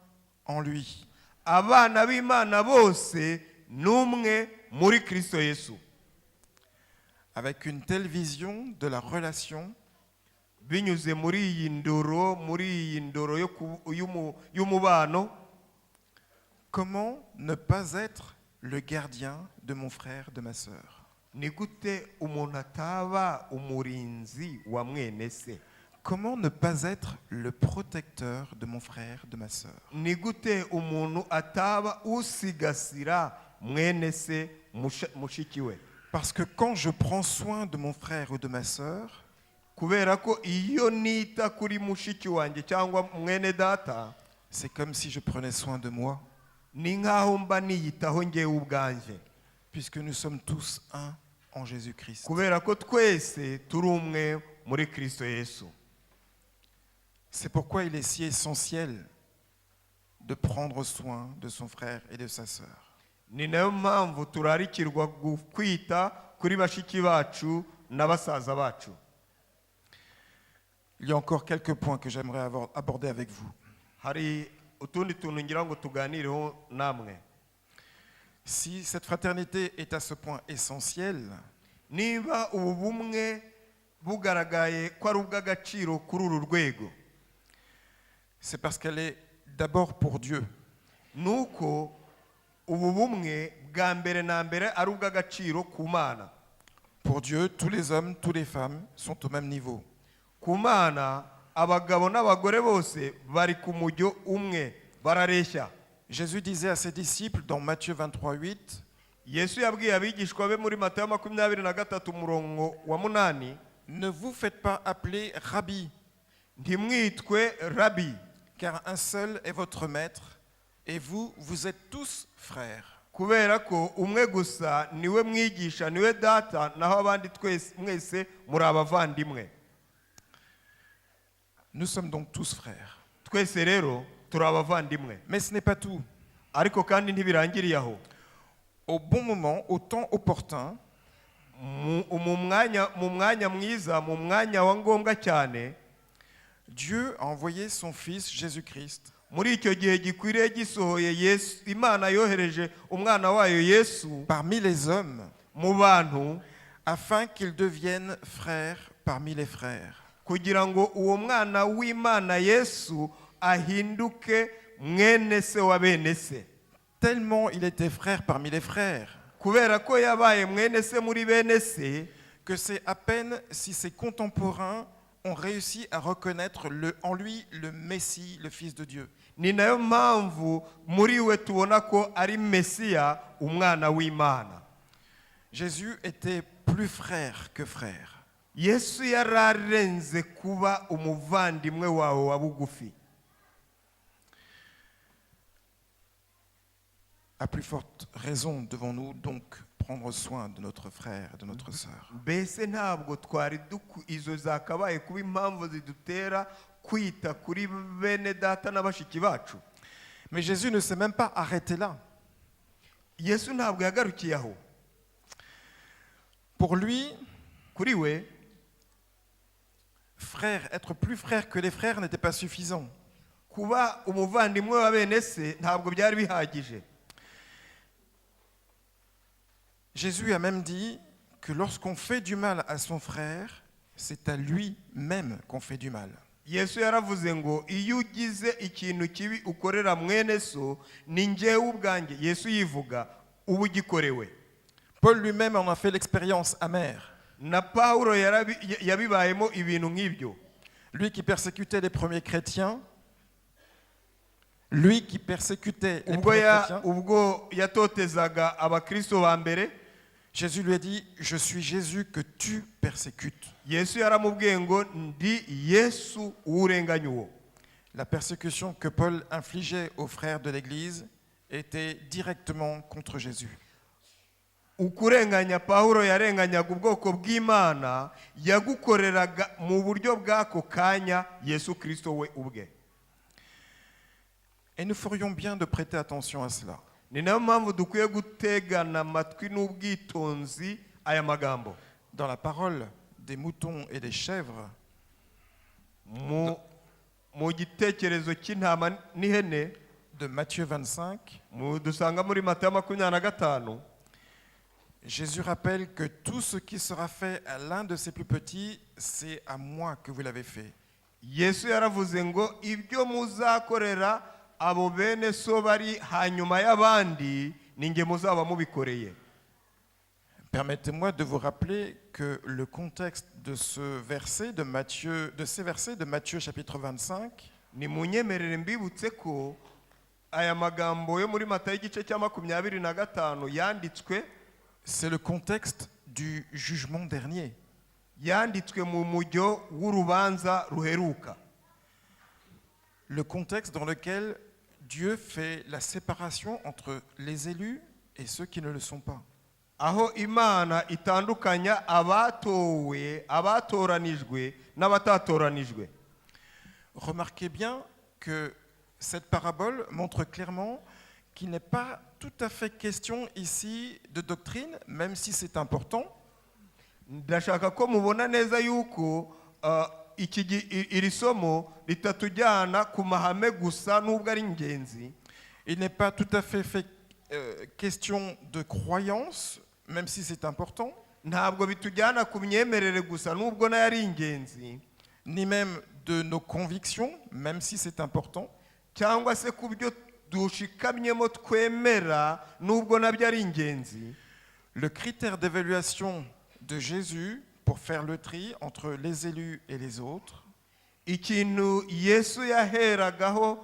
en lui. Abana b'Imana bose n'umwe muri Kristo Yesu. Avec une telle vision de la relation, Binyuze muri iyi ndoro y'umubano, comment ne pas être le gardien de mon frère, de ma sœur? ni gute umuntu ataba umurinzi wa mwene se? Comment ne pas être le protecteur de mon frère, de ma sœur? Ni gute umuntu ataba usigasira mwene se mushiki we? Parce que quand je prends soin de mon frère ou de ma sœur, Kubera ko iyo nita kuri mushiki wanjye cyangwa mwene data, c'est comme si je prenais soin de moi, ni nkaho mba niyitaho ngewe ubwanjye, puisque nous sommes tous un en Jésus-Christ. kubera ko twese turi umwe muri Kristo Yesu. C'est pourquoi il est si essentiel de prendre soin de son frère et de sa sœur. Ni nayo mpamvu turarikirwa kwita kuri bashiki bacu na basaza bacu. Il y a encore quelques points que j'aimerais aborder avec vous. Hari utundi tuntu ngira ngo tuganireho namwe. Si cette fraternité est à ce point essentielle, Niba ubu bumwe bugaragaye ko ari ubw'agaciro kuri uru rwego, c'est parce qu'elle est d'abord pour Dieu. nuko ubu bumwe bwa mbere na mbere ari ubw'agaciro ku Mana. Pour Dieu, tous les hommes, toutes les femmes sont au même niveau. Ku Mana abagabo n'abagore bose bari ku mujyo umwe, barareshya. Jésus disait à ses disciples dans Matthieu 23:8, Yesu yabwiye abigishwa be muri Matayo 23 umurongo wa 8, ne vous faites pas appeler Rabbi, ntimwitwe Rabi, car un seul est votre maître, et vous, vous êtes tous frères. kubera ko umwe gusa niwe mwigisha niwe data naho abandi mwese muri abavandimwe. Nous sommes donc tous frères. Twese rero turi abavandimwe. Mais ce n'est pas tout. Ariko kandi ntibirangiriye aho. Au bon moment, au temps opportun, mu mwanya mwiza, mu mwanya wa ngombwa cyane, Dieu a envoyé son fils Jésus-Christ. Muri icyo gihe gikwiriye gisohoye Yesu, Imana yohereje umwana wayo Yesu Parmi les hommes, mu bantu, afin qu'il devienne frère parmi les frères. kugira ngo uwo mwana w'Imana Yesu ahinduke mwene se wa bene se. Tellement il était frère parmi les frères, Kubera ko yabaye mwene se muri bene se, que c'est à peine si ses contemporains ont réussi à reconnaître en lui le Messie, le Fils de Dieu. ni nayo mpamvu muri we tubona ko ari Mesiya, umwana w'Imana. Jésus était plus frère que frère. Yesu yararenze kuba umuvandimwe wawe wa bugufi. À plus forte raison devons-nous donc prendre soin de notre frère et de notre sœur. Mbese ntabwo twari izo zakabaye kuba impamvu zidutera kwita kuri bene data na bashiki bacu. Mais Jésus ne s'est même pas arrêté là. Yesu ntabwo yagarukiye aho. Pour lui, Kuri we, frère, être plus frère que les frères n'était pas suffisant. kuba umuvandimwe wa bene se ntabwo byari bihagije. Jésus a même dit que lorsqu'on fait du mal à son frère, c'est à lui-même qu'on fait du mal. Yesu yaravuze ngo iyo ugize ikintu kibi ukorera mwene so ni njyewe ubwanjye. Yesu yivuga ubu gikorewe. Paul lui-même en a fait l'expérience amère. Na Paulo yabibayemo ibintu nk'ibyo. Lui qui persécutait les premiers chrétiens, ubwo yatotezaga abakristo ba mbere, Jésus lui a dit, je suis Jésus que tu persécutes. Yesu yaramubwiye ngo ndi Yesu urenganya uwo. La persécution que Paul infligeait aux frères de l'Église était directement contre Jésus. Ukurenganya Paulo yarenganyaga ubwoko bw'Imana yagukoreraga mu buryo bw'ako kanya Yesu Kristo we ubwe. Et nous ferions bien de prêter attention à cela. Ni nayo mpamvu dukwiye gutegana amatwi n'ubwitonzi aya magambo. Dans la parole des moutons et des chèvres, mu gitekerezo cy'intama n'ihene de Matthieu 25, dusanga muri Matayo 25, Jésus rappelle que tout ce qui sera fait à l'un de ses plus petits, c'est à moi que vous l'avez fait. Yesu yaravuze ngo ibyo muzakorera abo bene so bari hanyuma y'abandi ninge muzaba mubikoreye. Permettez-moi de vous rappeler que le contexte de ces versets de Matthieu chapitre 25, Ni munyemerere mbibutse ko aya magambo yo muri Matayo igice cya 25 yanditswe, c'est le contexte du jugement dernier. Yanditswe mu mujyo w'urubanza ruheruka. Le contexte dans lequel Dieu fait la séparation entre les élus et ceux qui ne le sont pas. Aho Imana itandukanya abatowe, abatoranijwe n'abatatoranijwe. Remarquez bien que cette parabole montre clairement qu'il n'est pas tout à fait question ici de doctrine, même si c'est important. Ndashaka ko mubona neza yuko iri somo ritatujyana ku mahame gusa nubwo ari ingenzi. Il n'est pas tout à fait question de croyance, même si c'est important. Ntabwo bitujyana ku myemerere gusa nubwo nayo ari ingenzi. Ni même de nos convictions, même si c'est important. Cyangwa se ku byo dushikamyemo twemera nubwo nabyo ari ingenzi. Le critère d'évaluation de Jésus pour faire le tri entre les élus et les autres, Ikintu Yesu yaheragaho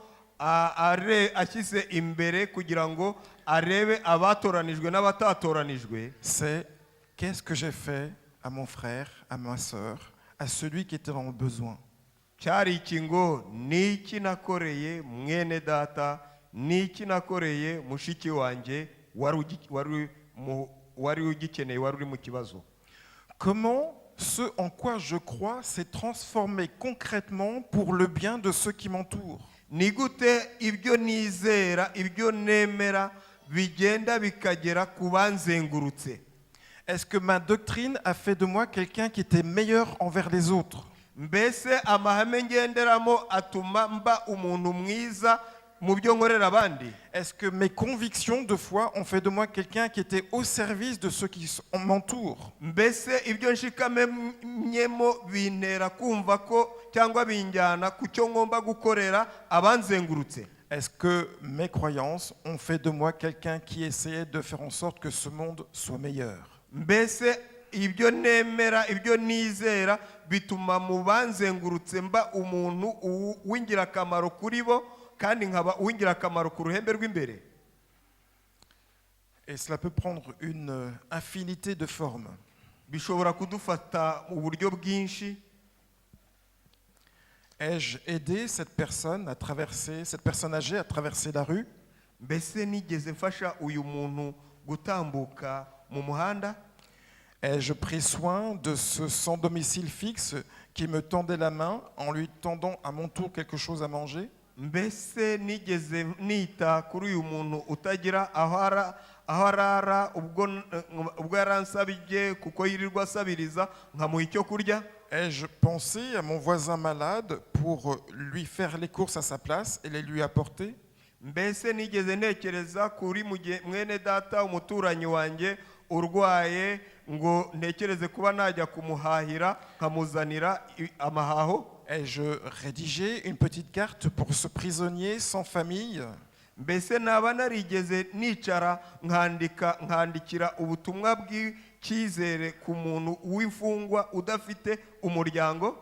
ashyize imbere kugira ngo arebe abatoranijwe n'abatatoranijwe, c'est qu'est-ce que j'ai fait à mon frère, à ma sœur, à celui qui était dans le besoin. cyari iki ngo niki nakoreye mwene data, niki nakoreye mushiki wanjye wari ugikeneye, wari uri mu kibazo. Comment ce en quoi je crois s'est transformé concrètement pour le bien de ceux qui m'entourent. Ni gute ibyo nizera, ibyo nemera bigenda bikagera ku banzengurutse? Est-ce que ma doctrine a fait de moi quelqu'un qui était meilleur envers les autres? Mbese amahame ngenderamo atuma mba umuntu mwiza mu byo nkorera abandi? Est-ce que mes convictions de foi ont fait de moi quelqu'un qui était au service de ceux qui m'entourent? Mbese ibyo nshikamenyemo bintera kumva ko cyangwa binjyana ku cyo ngomba gukorera abanzengurutse? Est-ce que mes croyances ont fait de moi quelqu'un qui essayait de faire en sorte que ce monde soit meilleur? Mbese ibyo nemera, ibyo nizera bituma mu banzengurutse mba umuntu w'ingirakamaro kuri bo kandi nkaba uw'ingirakamaro ku ruhembe rw'imbere? Et cela peut prendre une infinité de formes. Bishobora kudufata mu buryo bwinshi. Ai-je aidé cette personne âgée à traverser la rue? Mbese nigeze mfasha uyu muntu gutambuka mu muhanda? Ai-je pris soin de ce sans domicile fixe qui me tendait la main en lui tendant à mon tour quelque chose à manger? Mbese nigeze nita kuri uyu muntu utagira aho arara ubwo yaransabije kuko yirirwa asabiriza nkamuha icyo kurya? Ai-je pensé à mon voisin malade pour lui faire les courses à sa place et les lui apporter? Mbese nigeze ntekereza kuri mwene data umuturanyi wanjye urwaye ngo ntekereze kuba najya kumuhahira nkamuzanira amahaho? Ai-je rédigé une petite carte pour ce prisonnier sans famille? Mbese naba narigeze nicara nkandikira ubutumwa bw'icyizere ku muntu w'imfungwa udafite umuryango?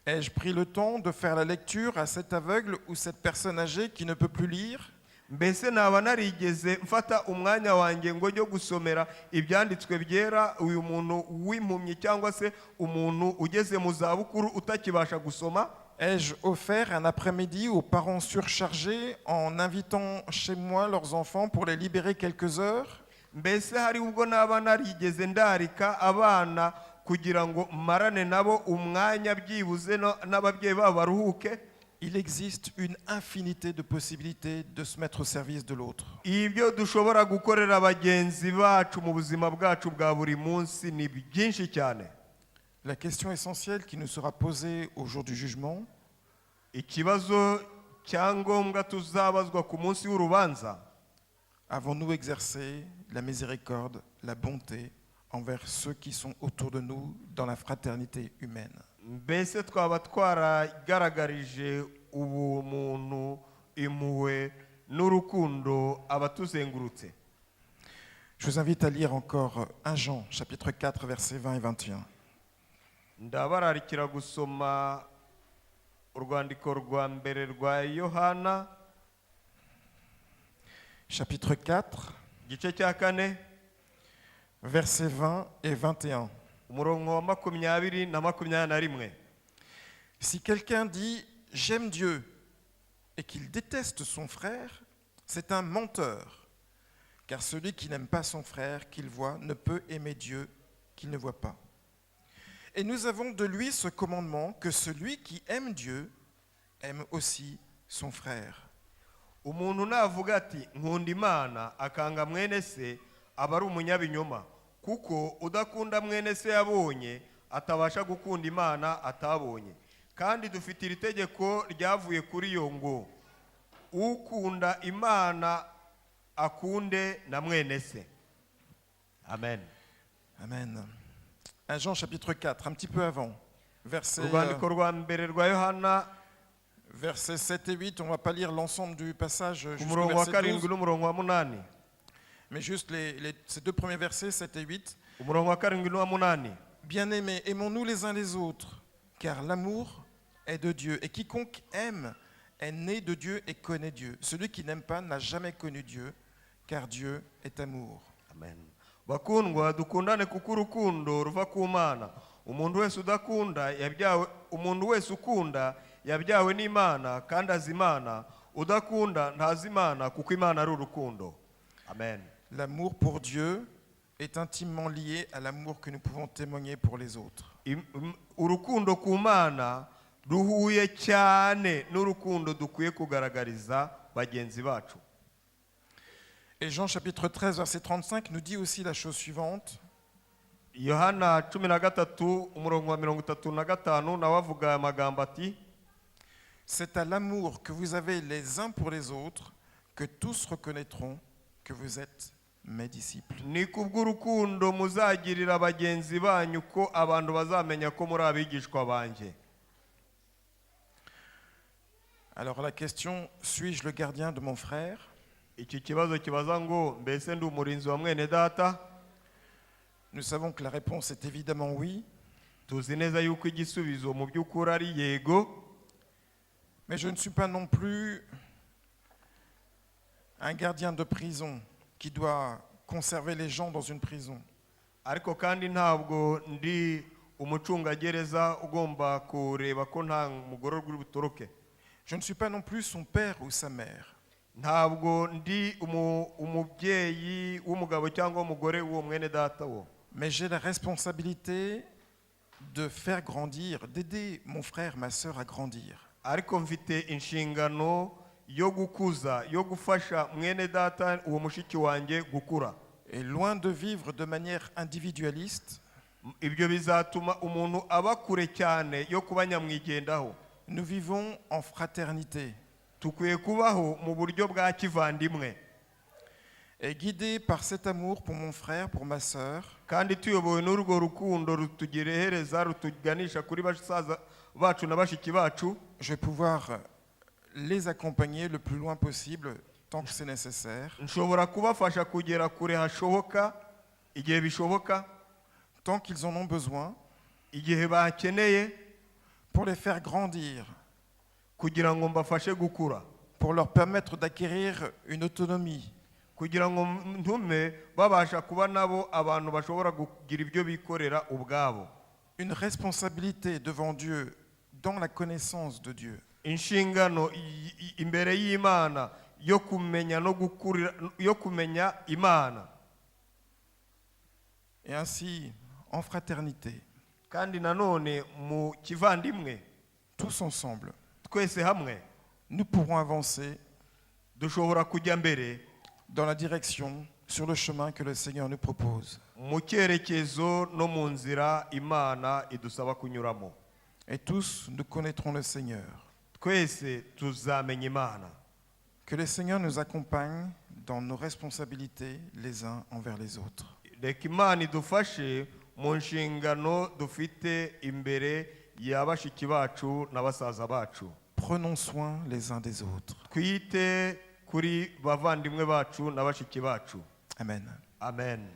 Ai-je pris le temps de faire la lecture à cet aveugle ou cette personne âgée qui ne peut plus lire? Mbese naba narigeze mfata umwanya wanjye ngo njye gusomera ibyanditswe byera uyu muntu w'impumyi cyangwa se umuntu ugeze mu zabukuru utakibasha gusoma? Ai-je offert un après-midi aux parents surchargés en invitant chez moi leurs enfants pour les libérer quelques heures? Mbese hari ubwo naba narigeze ndarika abana kugira ngo marane nabo umwanya byibuze n'ababyeyi babo baruhuke? Il existe une infinité de possibilités de se mettre au service de l'autre. Ibyo dushobora gukorera bagenzi bacu mu buzima bwacu bwa buri munsi ni byinshi cyane. La question essentielle qui nous sera posée au jour du jugement, ikibazo cyangombwa tuzabazwa ku munsi w'urubanza: avons-nous exercé la miséricorde, la bonté envers ceux qui sont autour de nous dans la fraternité humaine? Mbese twaba twaragaragarije ubumuntu, impuhwe n'urukundo abatuzengurutse? Je vous invite à lire encore 1 Jean, chapitre 4, versets 20 et 21. Ndabararikira gusoma urwandiko rwa mbere rwa Yohana, chapitre 4, igice cya 4, versets 20 et 21. umurongo wa 20 na 21. Si quelqu'un dit « j'aime Dieu » et qu'il déteste son frère, c'est un menteur. Car celui qui n'aime pas son frère qu'il voit ne peut aimer Dieu qu'il ne voit pas. Et nous avons de lui ce commandement que celui qui aime Dieu aime aussi son frère. Umuntu navuga ati nkunda Imana akanga mwene se aba ari umunyabinyoma, kuko udakunda mwene se yabonye atabasha gukunda Imana atabonye. Kandi dufite iri tegeko ryavuye kuri yo ngo ukunda Imana akunde na mwene se. Amen. Amen. 1 Jean chapitre 4, un petit peu avant, versets 7 et 8, on ne va pas lire l'ensemble du passage jusqu'au verset 12, mais juste ces 2 premiers versets, 7 et 8. Bien-aimés, aimons-nous les uns les autres, car l'amour est de Dieu, et quiconque aime est né de Dieu et connaît Dieu. Celui qui n'aime pas n'a jamais connu Dieu, car Dieu est amour. Amen. Bakundwa dukundane kuko urukundo ruva ku Mana. Umuntu wese udakunda yabyawe, umuntu wese ukunda yabyawe n'Imana kandi azi Imana. Udakunda ntazi Imana kuko Imana ari urukundo. Amen. L'amour pour Dieu est intimement lié à l'amour que nous pouvons témoigner pour les autres. Urukundo ku Mana ruhuye cyane n'urukundo dukwiye kugaragariza bagenzi bacu. Et Jean chapitre 13 verset 35 nous dit aussi la chose suivante. Yohana 13 umurongo wa 35 nawe avuga aya magambo ati: C'est à l'amour que vous avez les uns pour les autres que tous reconnaîtront que vous êtes mes disciples. Ni kubw'urukundo muzagirira bagenzi banyu ko abantu bazamenya ko muri abigishwa banje. Alors la question, suis-je le gardien de mon frère? Iki kibazo kibaza ngo mbese ndi umurinzi wa mwene data? Nous savons que la réponse est évidemment oui. Tuzi neza yuko igisubizo mu by'ukuri ari yego. Mais je ne suis pas non plus un gardien de prison qui doit conserver les gens dans une prison. Ariko kandi ntabwo ndi umucungagereza ugomba kureba ko nta mugororwa uri butoroke. Je ne suis pas non plus son père ou sa mère. Ntabwo ndi umubyeyi w'umugabo cyangwa umugore w'uwo mwene data wo. Mais j'ai la responsabilité de faire grandir, d'aider mon frère, ma sœur à grandir. Ariko mfite inshingano yo gukuza, yo gufasha mwene data uwo mushiki wanjye gukura. Et loin de vivre de manière individualiste, ibyo bizatuma umuntu aba kure cyane yo kuba nyamwigendaho. Nous vivons en fraternité. Tukwiye kubaho mu buryo bwa kivandimwe. Et guidé par cet amour pour mon frère, pour ma sœur, kandi tuyobowe n'urwo rukundo rutugerehereza rutuganisha kuri basaza bacu na bashiki bacu, je vais pouvoir les accompagner le plus loin possible tant que c'est nécessaire. Nshobora kubafasha kugera kure hashoboka igihe bishoboka, tant qu'ils en ont besoin, igihe bakeneye, pour les faire grandir, kugira ngo mbafashe gukura, pour leur permettre d'acquérir une autonomie, kugira ngo ntume babasha kuba nabo abantu bashobora kugira ibyo bikorera ubwabo. Une responsabilité devant Dieu dans la connaissance de Dieu. Inshingano imbere y'Imana yo kumenya no gukurira yo kumenya Imana. Et ainsi en fraternité, kandi nanone mu kivandimwe, tous ensemble, twese hamwe nous pourrons avancer dushobora kujya mbere dans la direction, sur le chemin que le Seigneur nous propose. Mu cyerekezo no mu nzira Imana idusaba kunyuramo. Et tous nous connaîtrons le Seigneur. Twese tuzamenya Imana. Que le Seigneur nous accompagne dans nos responsabilités les uns envers les autres. Reka Imana idufashe mu nshingano dufite imbere y'abashiki bacu n'abasaza bacu. Prenons soin les uns des autres. Twite kuri bavandimwe bacu n'abashiki bacu. Amen. Amen.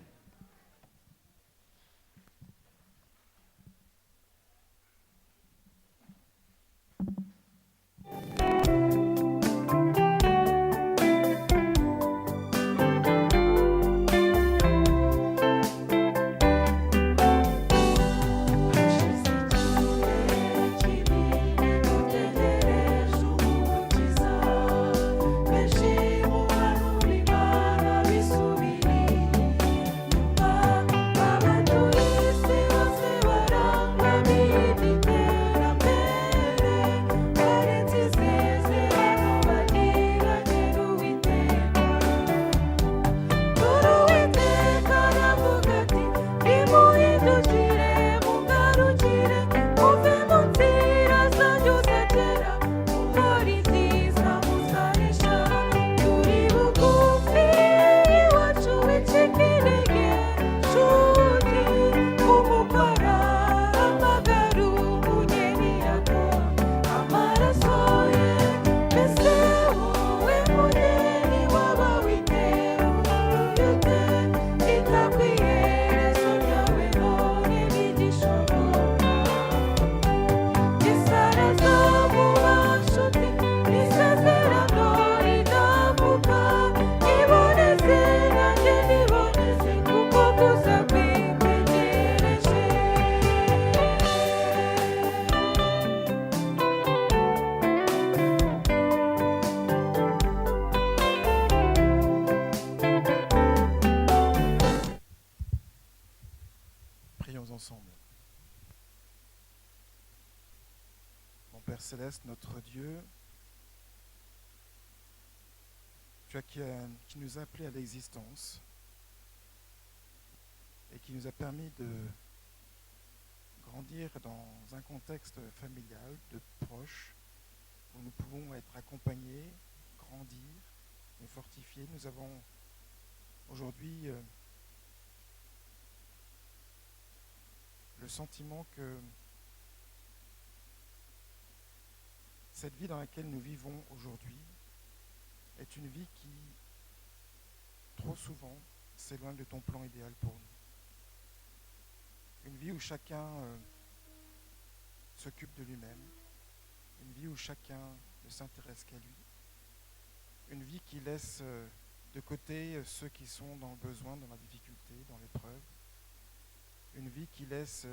Dieu, qui nous a appelés à l'existence et qui nous a permis de grandir dans un contexte familial, de proches, où nous pouvons être accompagnés, grandir, nous fortifier. Nous avons aujourd'hui le sentiment que cette vie dans laquelle nous vivons aujourd'hui est une vie qui, trop souvent, s'éloigne de ton plan idéal pour nous. Une vie où chacun s'occupe de lui-même, une vie où chacun ne s'intéresse qu'à lui, une vie qui laisse de côté ceux qui sont dans le besoin, dans la difficulté, dans l'épreuve, une vie qui laisse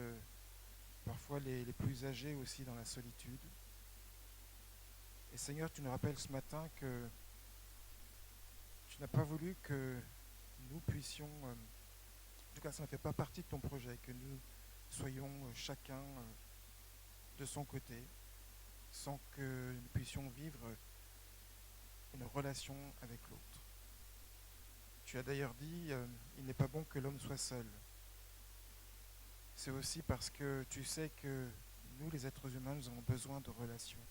parfois les plus âgés aussi dans la solitude. Et Seigneur, tu nous rappelles ce matin que tu n'as pas voulu que nous puissions, en tout cas ça ne fait pas partie de ton projet, que nous soyons chacun de son côté, sans que nous puissions vivre une relation avec l'autre. Tu as d'ailleurs dit, il n'est pas bon que l'homme soit seul. C'est aussi parce que tu sais que nous, les êtres humains, nous avons besoin de relations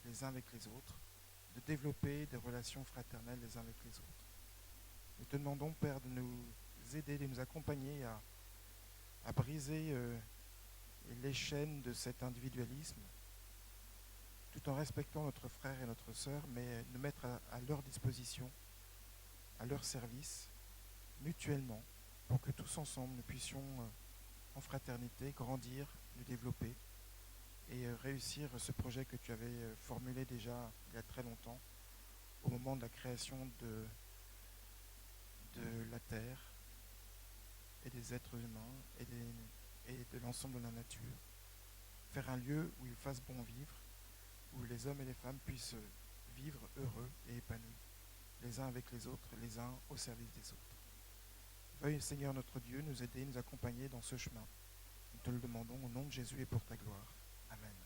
les uns avec les autres, de développer des relations fraternelles les uns avec les autres. Nous te demandons, Père, de nous aider, de nous accompagner à briser les chaînes de cet individualisme, tout en respectant notre frère et notre sœur, mais nous mettre à leur disposition, à leur service, mutuellement, pour que tous ensemble nous puissions, en fraternité, grandir, nous développer et réussir ce projet que tu avais formulé déjà il y a très longtemps, au moment de la création de la terre et des êtres humains et de l'ensemble de la nature. Faire un lieu où il fasse bon vivre, où les hommes et les femmes puissent vivre heureux et épanouis, les uns avec les autres, les uns au service des autres. Veuille, Seigneur notre Dieu, nous aider, nous accompagner dans ce chemin. Nous te le demandons au nom de Jésus et pour ta gloire. Amen.